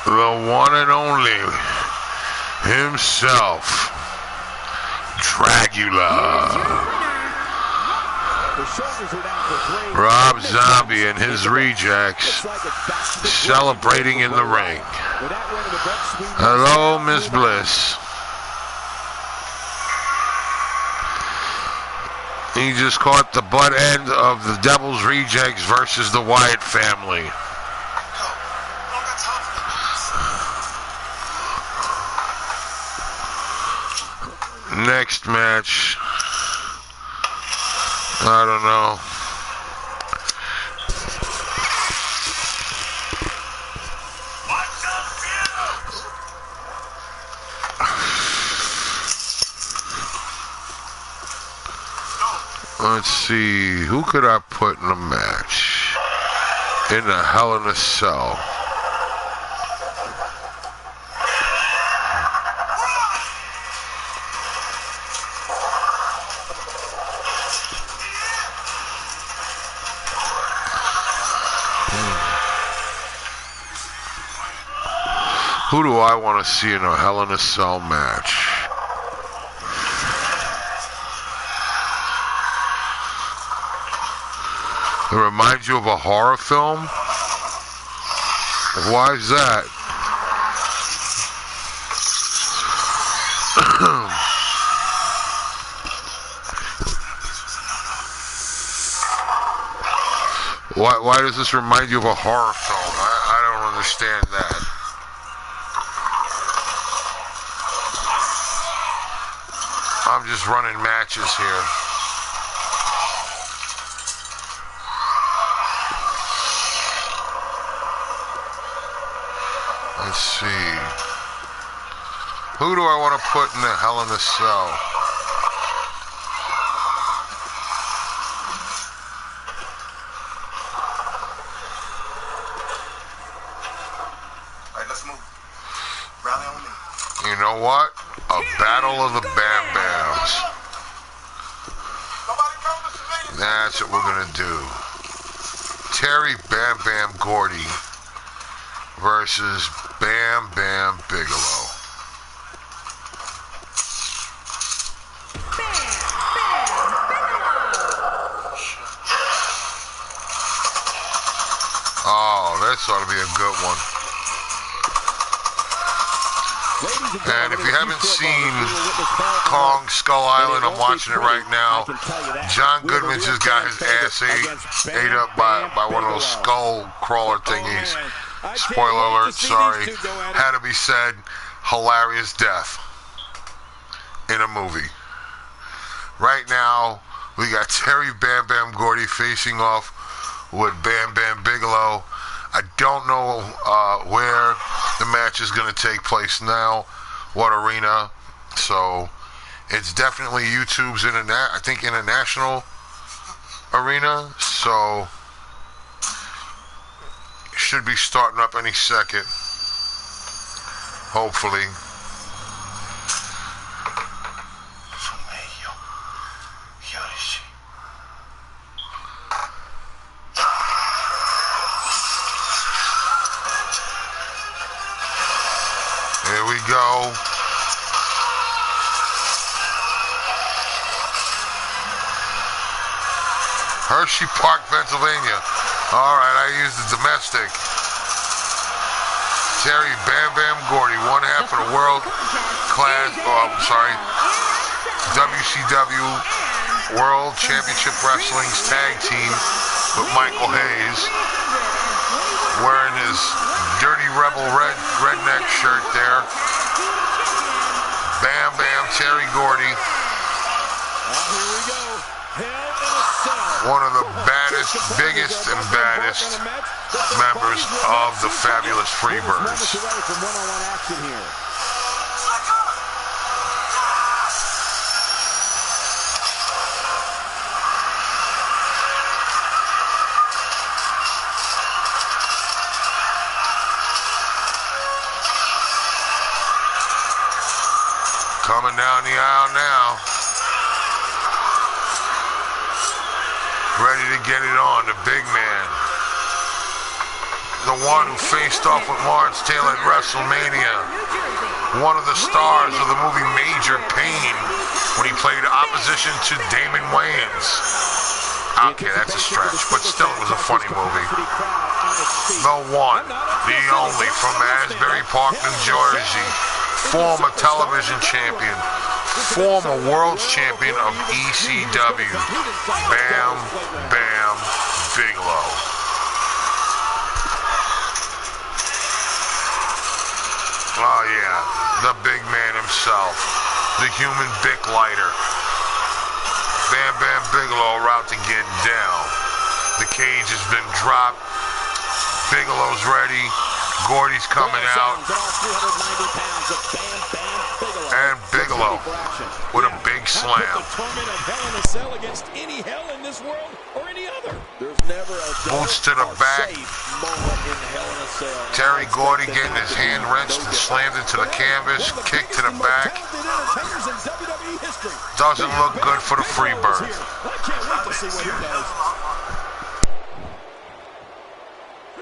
The one and only himself, Dragula. Rob Zombie and his rejects celebrating in the ring. Hello, Miss Bliss. He just caught the butt end of the Devil's Rejects versus the Wyatt family. Next match, I don't know. Let's see, who could I put in a match? In a Hell in a Cell. Who do I want to see in a Hell in a Cell match? It reminds you of a horror film? Why is that? Why does this remind you of a horror film? I don't understand that. I'm just running matches here. Let's see. Who do I want to put in the Hell in a Cell? All right, let's move. Rally on me. You know what? A battle of the Bam Bams. That's what we're going to do. Terry Bam Bam Gordy versus Bam Bam Bigelow. Oh, this ought to be a good one. And if you haven't seen Kong Skull Island, I'm watching it right now. John Goodman just got his ass ate up by one of those skull crawler thingies. Spoiler alert, sorry. Had to be said, hilarious death in a movie. Right now, we got Terry Bam Bam Gordy facing off with Bam Bam Bigelow. I don't know where the match is going to take place now, what arena. So it's definitely YouTube's international arena. So should be starting up any second, hopefully. Here we go. Hershey Park, Pennsylvania. All right, I used the domestic. Terry Bam Bam Gordy, one half of the world class, WCW World Championship Wrestling's tag team with Michael Hayes, wearing his Dirty Rebel redneck shirt there. Bam Bam Terry Gordy. Here we go. One of the baddest, biggest, and baddest members of the Fabulous Freebirds. Coming down the aisle now. to get it on, the big man. The one who faced off with Lawrence Taylor at WrestleMania. One of the stars of the movie Major Pain when he played opposition to Damon Wayans. Okay, that's a stretch, but still it was a funny movie. The one, the only, from Asbury Park, New Jersey. Former television champion. Former world champion of ECW. Bam Bam Bigelow. Oh yeah, the big man himself, the human Bic lighter. Bam Bam Bigelow about to get down. The cage has been dropped. Bigelow's ready. Gordy's coming out. And Bigelow with a big slam. Boots to the back. Terry Gordy getting his hand wrenched and slammed into the canvas. Kick to the back. Doesn't look good for the Freebird.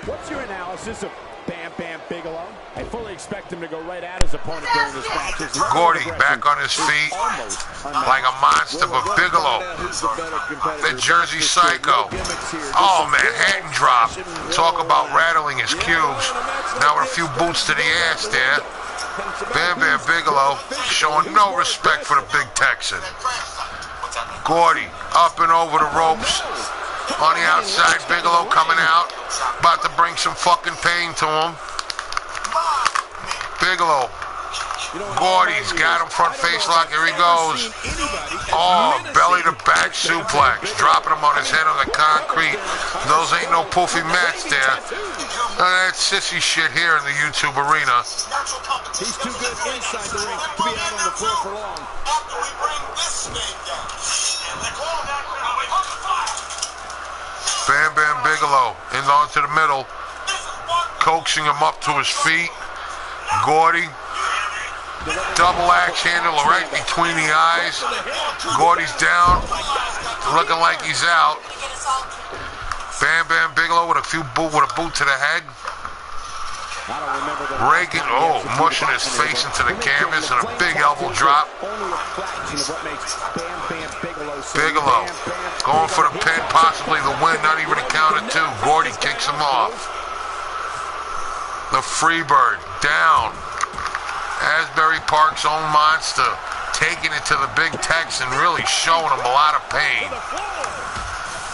What's your analysis of Bam Bam Bigelow? I fully expect him to go right at his opponent during this match. Gordy back on his feet like a monster, but Bigelow, the Jersey Psycho. Oh, Manhattan drop. Talk about rattling his cubes. Now with a few boots to the ass there. Bam Bam Bigelow showing no respect for the big Texan. Gordy up and over the ropes. On the outside, Bigelow coming out. About to bring some fucking pain to him. Bigelow. Gordy's got him front face lock. Here he goes. Oh, belly to back suplex. Dropping him on his head on the concrete. Those ain't no poofy mats there. That's sissy shit here in the Ytcw arena. He's too good inside the ring to be out on the floor for long. After we bring this name down. And they call that Bam Bam Bigelow in onto the middle, coaxing him up to his feet. Gordy, double axe handle right between the eyes. Gordy's down, looking like he's out. Bam Bam Bigelow with a boot to the head. Reagan, mushing his face into the canvas and a big elbow drop. Bigelow going for the pin, possibly the win, not even a count of two. Gordy kicks him off. The Freebird down. Asbury Park's own monster, taking it to the big Texan, really showing him a lot of pain.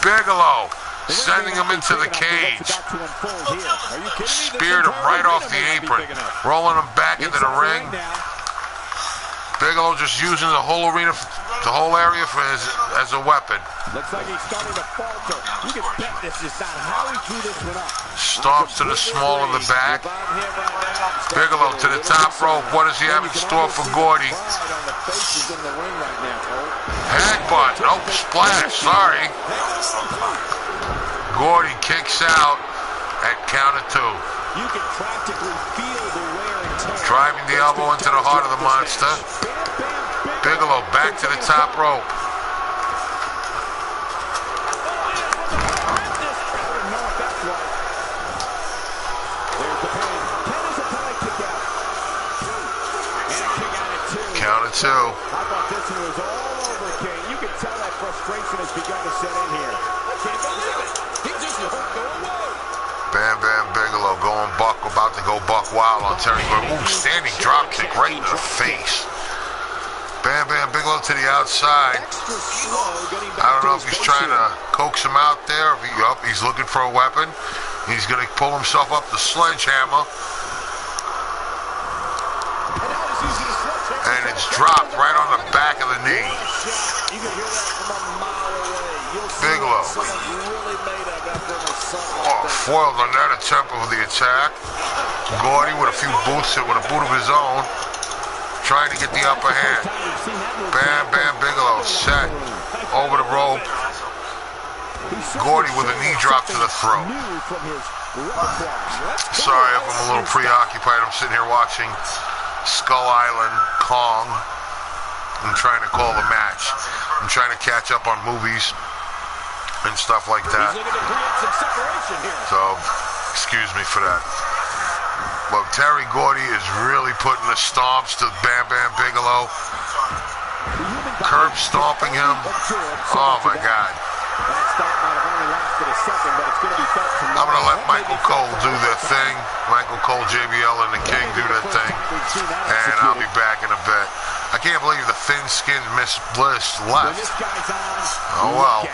Bigelow sending him into the cage. Speared him right off the apron, rolling him back into the ring. Bigelow just using the whole arena, the whole area for as a weapon. Looks like he's starting to falter. You can bet this is not how he drew this one up. Stomps to the small of the back. Bigelow to the top rope. What does he have in store for Gordy? Headbutt. Nope, splash. Sorry. Gordy kicks out at count of two. You can practically feel the wear and tear. Driving the elbow into the heart of the monster. Bigelow back to the top rope. Count of two. How about this one was all over, King? You can tell that frustration has begun to set in here. I can't believe it. He just won't go away. Bam Bam Bigelow going buck, about to go buck wild on Terry Gordy. Ooh, standing drop kick right in the face. Bam Bam Bigelow to the outside. I don't know if he's trying to coax him out there. If he's looking for a weapon. He's going to pull himself up the sledgehammer. And it's dropped right on the back of the knee. Bigelow. Foiled on that attempt of the attack. Gordy with a few boots, with a boot of his own, trying to get the upper hand. Bam Bam Bigelow set over the rope. Gordy with a knee drop to the throat. Sorry if I'm a little preoccupied. I'm sitting here watching Skull Island Kong. I'm trying to call the match. I'm trying to catch up on movies. and stuff like that. He's looking to create some separation here. So, excuse me for that. Look, Terry Gordy is really putting the stomps to Bam Bam Bigelow. Curb stomping him. Oh, my God. That stomp might have only lasted a second, but it's going to be felt tomorrow. I'm going to let Michael Cole do their thing. Michael Cole, JBL, and the King do their thing. And I'll be back in a bit. I can't believe the thin-skinned Miss Bliss left. Oh, well.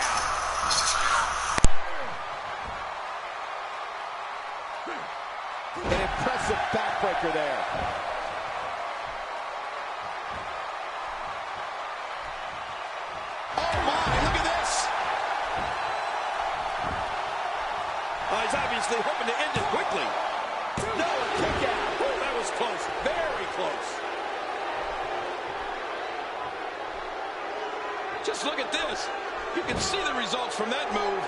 An impressive backbreaker there. Oh, my, look at this. He's obviously hoping to end it quickly. No, a kick out. Oh, that was close. Very close. Just look at this. You can see the results from that move.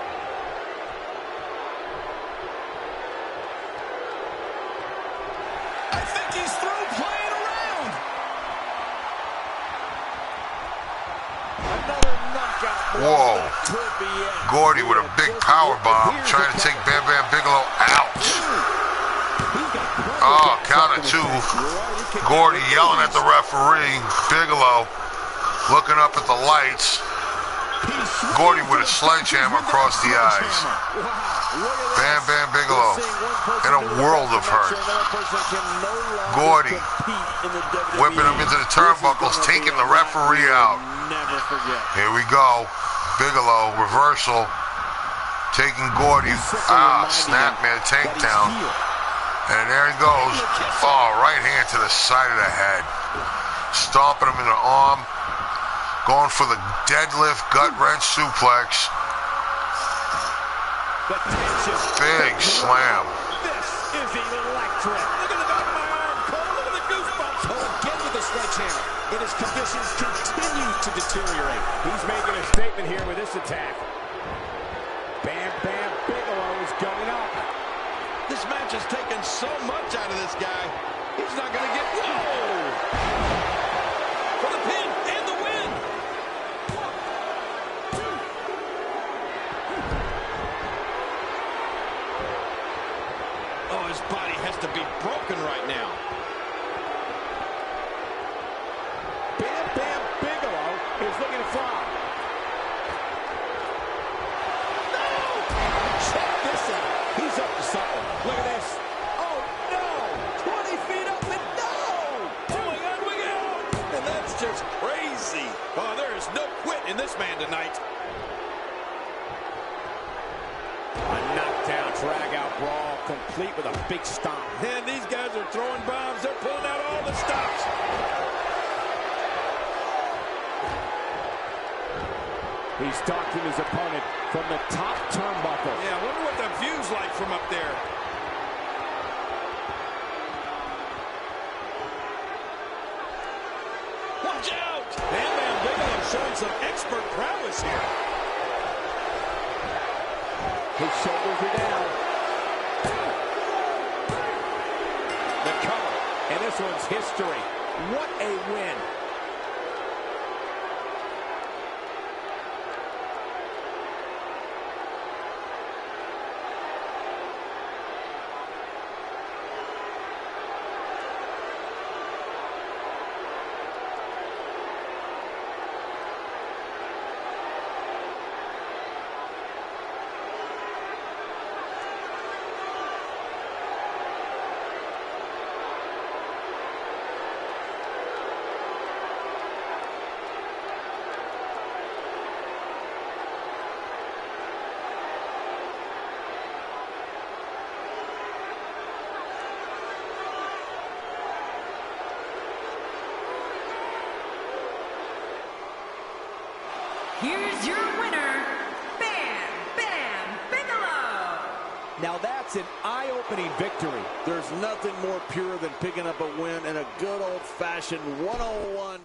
I think he's through playing around. Another knockout. Whoa. Gordy with a big power bomb, trying to take Bam Bam Bigelow out. Oh, count of two. Gordy yelling at the referee. Bigelow looking up at the lights. Gordy with a sledgehammer across the eyes. Bam Bam Bigelow in a world of hurt. Gordy whipping him into the turnbuckles, taking the referee out. Here we go. Bigelow, reversal, taking Gordy. Snapmare takedown. And there he goes. Oh, right hand to the side of the head. Stomping him in the arm. Going for the deadlift, gut wrench suplex. Big slam. This is electric. Look at the back of my arm, Cole. Look at the goosebumps. Cole again with the sledgehammer. And his conditions continue to deteriorate. He's making a statement here with this attack. Bam Bam Bigelow is going up. This match has taken so much out of this guy. He's not going to get... Whoa! For the pin and the win. Oh, his body has to be broken right now. Bam Bam Bigelow is looking to fly. No! Check this out. He's up to something. Look at this. Oh, no! 20 feet up and no! Oh, my God, look out! And that's just crazy. Oh, there is no quit in this man tonight. A knockdown, drag-out brawl, complete with a big stomp. Man, these guys are throwing bombs. They're pulling out all the stops. He's stalking his opponent from the top turnbuckle. Yeah, I wonder what the view's like from up there. Watch out! Bam Bam Bigelow showing some expert prowess here. His shoulders are down. The cover. And this one's history. What a win. Here's your winner, Bam Bam Bigelow. Now that's an eye-opening victory. There's nothing more pure than picking up a win in a good old-fashioned one-on-one.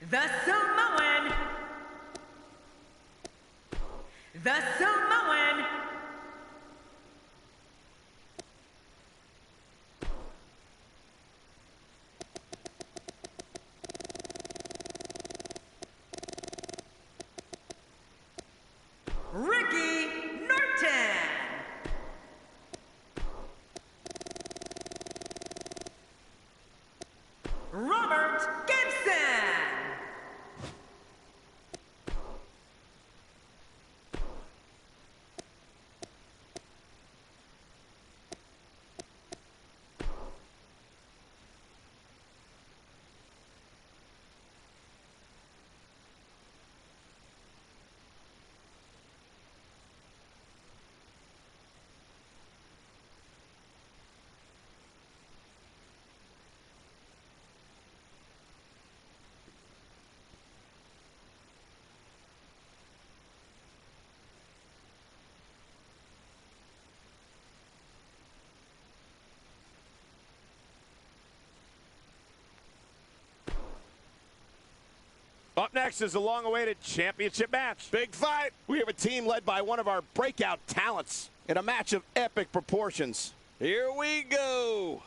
the Samoan, Ricky Norton. Robert Gibson. Up next is a long-awaited championship match. Big fight. We have a team led by one of our breakout talents in a match of epic proportions. Here we go.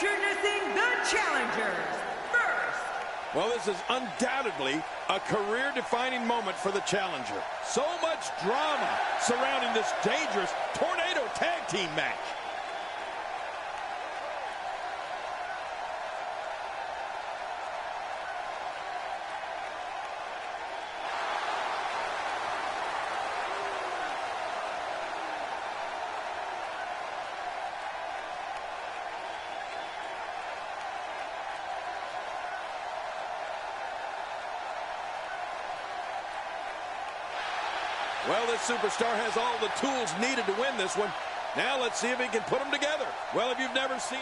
Introducing the challengers. First, Well, this is undoubtedly a career-defining moment for the challenger. So much drama surrounding this dangerous tornado tag team match. Well, this superstar has all the tools needed to win this one. Now let's see if he can put them together. Well, if you've never seen...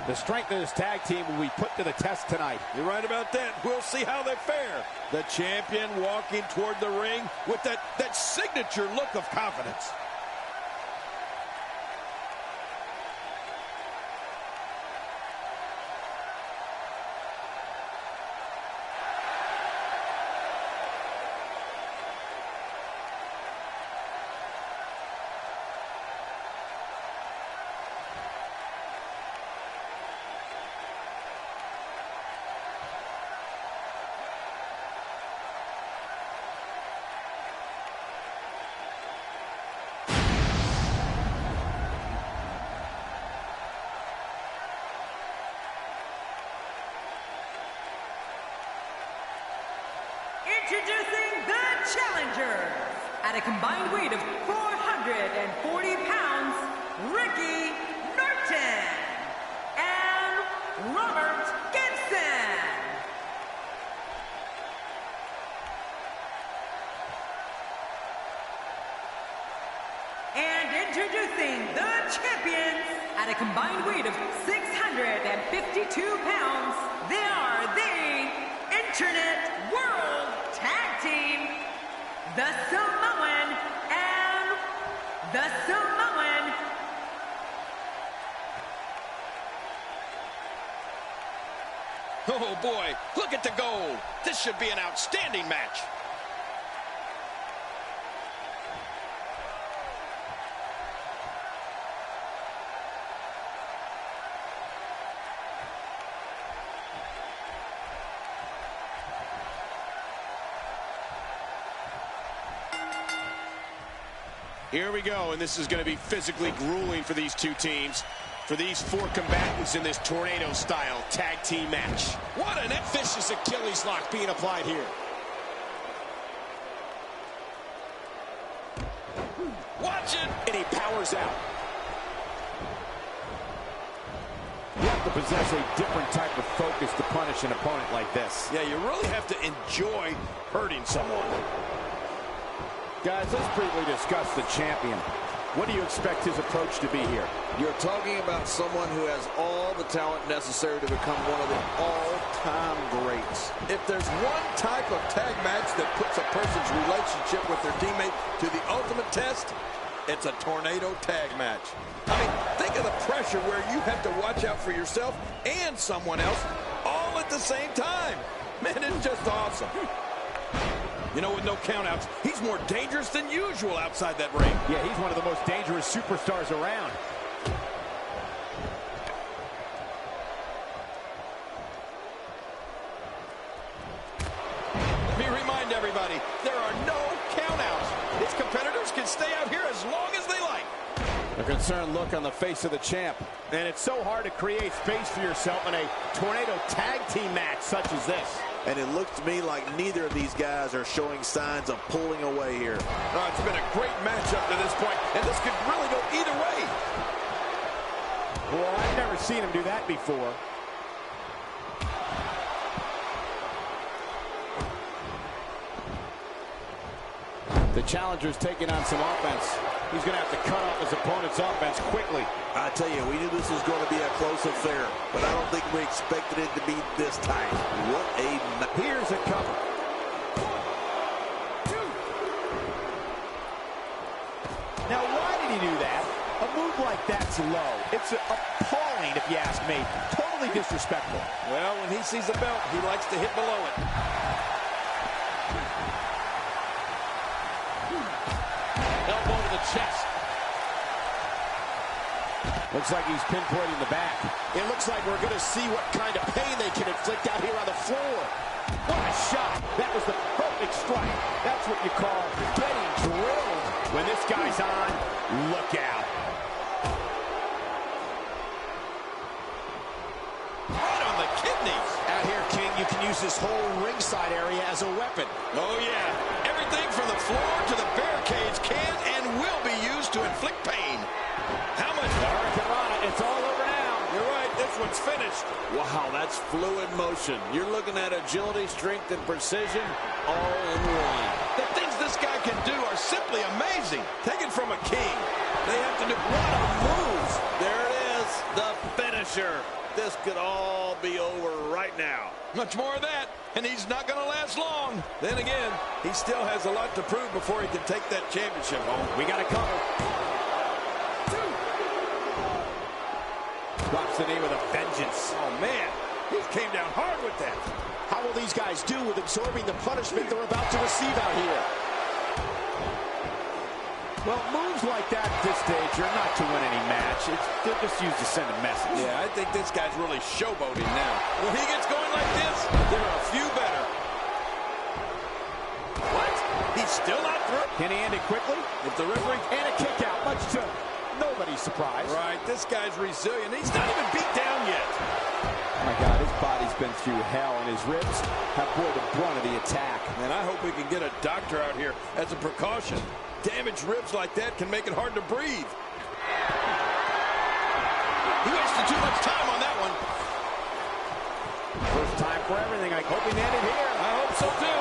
The strength of this tag team will be put to the test tonight. You're right about that. We'll see how they fare. The champion walking toward the ring with that signature look of confidence. introducing the challengers. At a combined weight of 440 pounds, Ricky Norton and Robert Gibson. And introducing the champions. At a combined weight of 652 pounds, they are the Internet World Tag Team, the Samoan and the Samoan. Oh boy, look at the gold. This should be an outstanding match. Here we go, and this is going to be physically grueling for these two teams. For these four combatants in this tornado-style tag team match. What an vicious Achilles lock being applied here. Watch it! And he powers out. You have to possess a different type of focus to punish an opponent like this. Yeah, you really have to enjoy hurting someone. Guys, let's briefly discuss the champion. What do you expect his approach to be here? You're talking about someone who has all the talent necessary to become one of the all-time greats. If there's one type of tag match that puts a person's relationship with their teammate to the ultimate test, it's a tornado tag match. I mean, think of the pressure where you have to watch out for yourself and someone else all at the same time. Man, it's just awesome. You know, with no countouts, he's more dangerous than usual outside that ring. Yeah, he's one of the most dangerous superstars around. Let me remind everybody, there are no countouts. His competitors can stay out here as long as they like. A concerned look on the face of the champ. And it's so hard to create space for yourself in a tornado tag team match such as this. And it looks to me like neither of these guys are showing signs of pulling away here. Oh, it's been a great matchup to this point, and this could really go either way. Well, I've never seen him do that before. The challenger's taking on some offense. He's going to have to cut off his opponent's offense quickly. I tell you, we knew this was going to be a close affair, but I don't think we expected it to be this tight. What a... Here's a cover. 1, 2. Now, why did he do that? A move like that's low. It's appalling, if you ask me. Totally disrespectful. Well, when he sees a belt, he likes to hit below it. Elbow to the chest. Looks like he's pinpointing the back. It looks like we're going to see what kind of pain they can inflict out here on the floor. What a shot. That was the perfect strike. That's what you call getting drilled. When this guy's on, look out. Right on the kidneys. Out here, King, you can use this whole ringside area as a weapon. Oh, yeah. Everything from the floor to the barricades can and will be used to inflict pain. How much? It's all over now. You're right. This one's finished. Wow, that's fluid motion. You're looking at agility, strength, and precision all in one. The things this guy can do are simply amazing. Take it from a king. They have to do what a move. There it is, the finisher. This could all be over right now. Much more of that, and he's not going to last long. Then again, he still has a lot to prove before he can take that championship home. We got to cover. Drops the knee with a vengeance. Oh, man. He came down hard with that. How will these guys do with absorbing the punishment they're about to receive out here? Well, moves like that at this stage are not to win any match. They're just used to send a message. Yeah, I think this guy's really showboating now. When he gets going like this, there are a few better. What? He's still not through? Can he end it quickly? If the referee... And a kick out, much to nobody's surprise. Right, this guy's resilient. He's not even beat down yet. Oh my God, his body's been through hell, and his ribs have bore the brunt of the attack. And I hope we can get a doctor out here as a precaution. Damaged ribs like that can make it hard to breathe. He wasted too much time on that one. First time for everything. I hope he landed here. I hope so, too.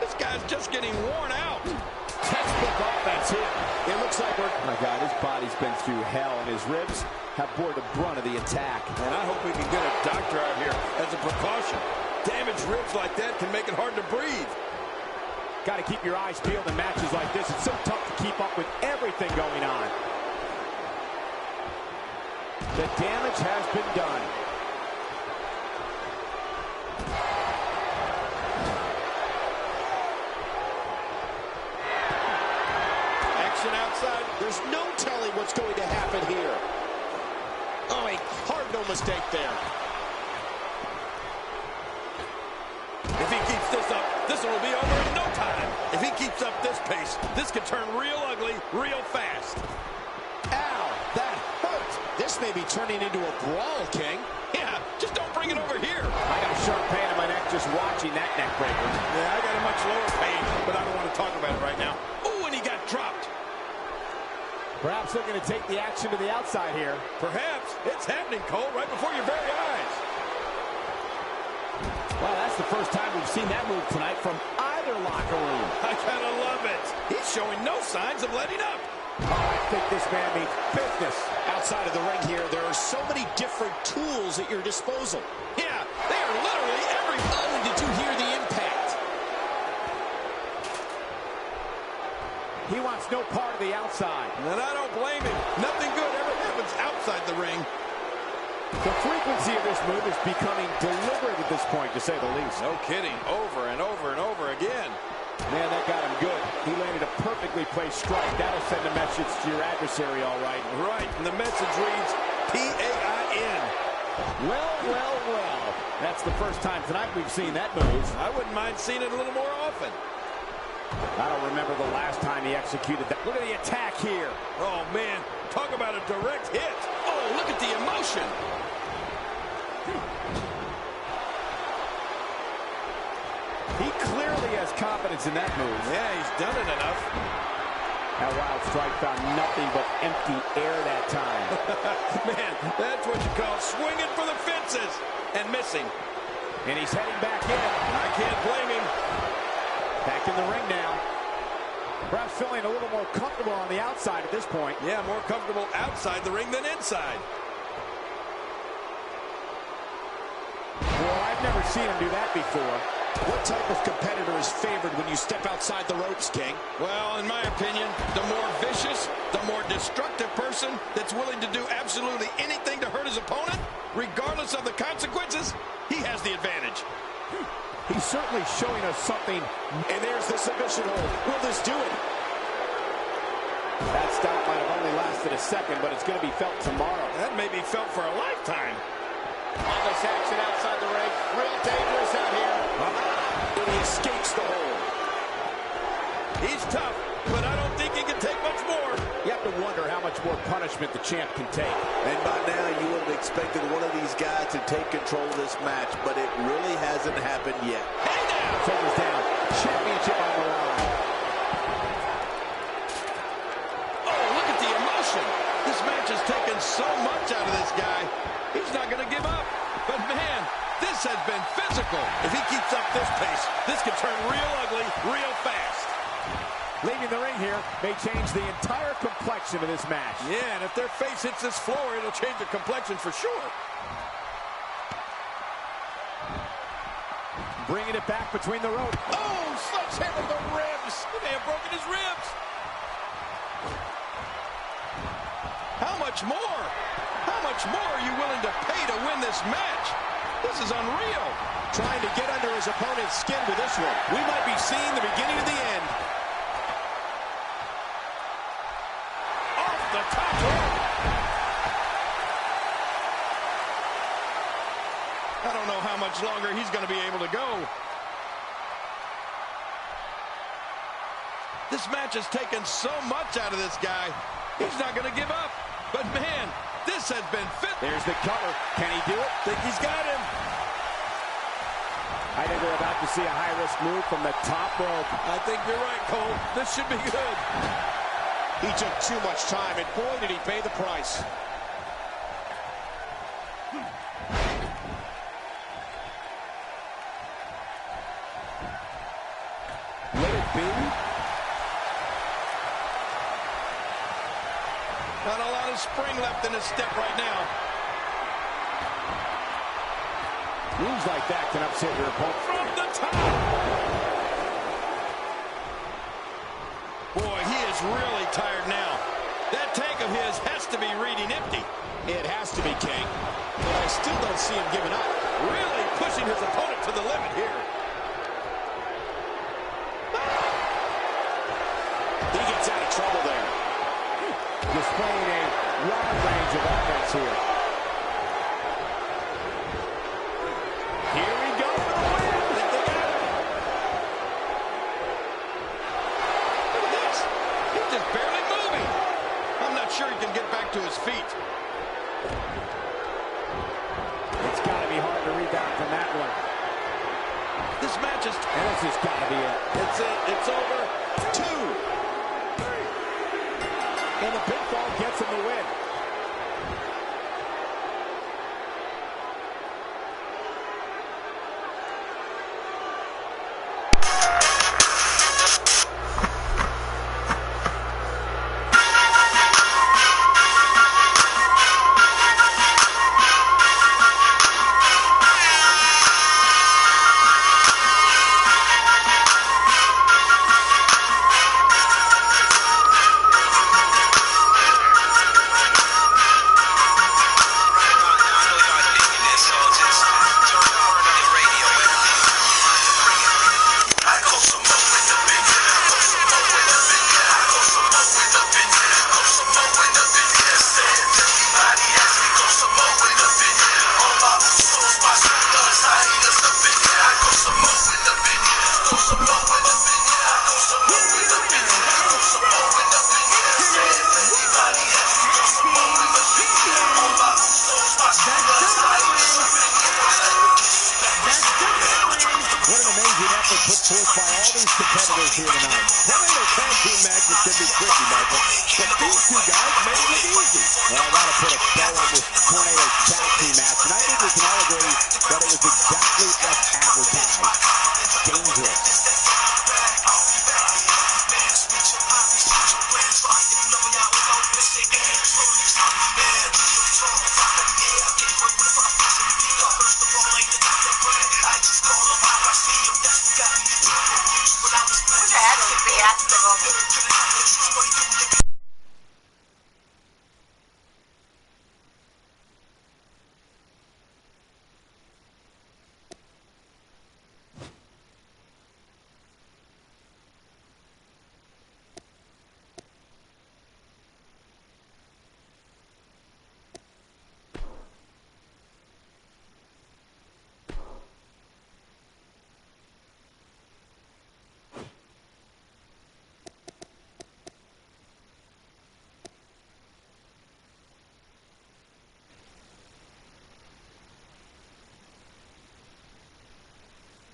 This guy's just getting worn out. Textbook offense here. It looks like we're... Oh my God, his body's been through hell, and his ribs have bore the brunt of the attack. And I hope we can get a doctor out here as a precaution. Damaged ribs like that can make it hard to breathe. Got to keep your eyes peeled in matches like this. It's so tough to keep up with everything going on. The damage has been done. Action outside. There's no telling what's going to happen here. Oh, a hard no mistake there. If he keeps this up, this one will be over in no time. If he keeps up this pace, this could turn real ugly real fast. Ow, that hurt. This may be turning into a brawl, King. Yeah, just don't bring it over here. I got a sharp pain in my neck just watching that neck breaker. Yeah, I got a much lower pain, but I don't want to talk about it right now. Ooh, and he got dropped. Perhaps looking to take the action to the outside here. Perhaps. It's happening, Cole, right before your very eyes. Well, that's the first time we've seen that move tonight from either locker room. I gotta love it. He's showing no signs of letting up. Oh, I think this man means business. Outside of the ring here, there are so many different tools at your disposal. Yeah, they are literally everywhere. Only did you hear the impact. He wants no part of the outside. And I don't blame him. Nothing good ever happens outside the ring. The frequency of this move is becoming deliberate at this point, to say the least. No kidding. Over and over and over again. Man, that got him good. He landed a perfectly placed strike. That'll send a message to your adversary, all right. Right, and the message reads P-A-I-N. Well, well, well. That's the first time tonight we've seen that move. I wouldn't mind seeing it a little more often. I don't remember the last time he executed that. Look at the attack here. Oh, man. Talk about a direct hit. Oh, Oh, look at the emotion. He clearly has confidence in that move. Yeah, he's done it enough. That wild strike found nothing but empty air that time. Man, that's what you call swinging for the fences and missing. And he's heading back in. I can't blame him. Back in the ring now. Perhaps feeling a little more comfortable on the outside at this point. Yeah, more comfortable outside the ring than inside. Well, I've never seen him do that before. What type of competitor is favored when you step outside the ropes, King? Well, in my opinion, the more vicious, the more destructive person that's willing to do absolutely anything to hurt his opponent, regardless of the consequences, he has the advantage. He's certainly showing us something. And there's the submission hold. Will this do it? That stop might have only lasted a second, but it's going to be felt tomorrow. That may be felt for a lifetime. All this action outside the ring. Real dangerous out here. And he escapes the hold. He's tough, but I don't think he can take much more. You have to wonder how much more punishment the champ can take. And by now, you would have expected one of these guys to take control of this match, but it really hasn't happened yet. Hey now! Shoulders down. Championship on the line. Oh, look at the emotion. This match has taken so much out of this guy. He's not going to give up. But man, this has been physical. If he keeps up this pace, this could turn real ugly real fast. Leaving the ring here may change the entire complexion of this match. Yeah, and if their face hits this floor, it'll change the complexion for sure. Bringing it back between the ropes. Oh, sledgehammer to the ribs. He may have broken his ribs. How much more? How much more are you willing to pay to win this match? This is unreal. Trying to get under his opponent's skin with this one. We might be seeing the beginning of the end. Off the top rope. I don't know how much longer he's going to be able to go. This match has taken so much out of this guy. He's not going to give up. But man, this has been fit. There's the cover. Can he do it? Think he's got him. I think we're about to see a high-risk move from the top rope. I think you're right, Cole. This should be good. He took too much time, and boy, did he pay the price. Let it be. Not a lot of spring left in his step right now. Moves like that can upset your opponent. From the top. Boy, he is really tired now. That tank of his has to be reading empty. It has to be, King. But I still don't see him giving up. Really pushing his opponent to the limit here. He gets out of trouble there. Displaying a wide range of offense here. Here we go for the win. Think they got him. Look at this. He's just barely moving. I'm not sure he can get back to his feet. It's got to be hard to rebound from that one. This match is... And this has got to be it. It's it. It's over. 2. And the pinfall gets him the win. these competitors here tonight. Tornado tag team matches can be tricky, Michael, but these two guys made it look easy. Well, I got to put a bow on this Tornado tag team match, and I think we can all agree that it was exactly as advertised. Dangerous. Mucha gente, Ytcw.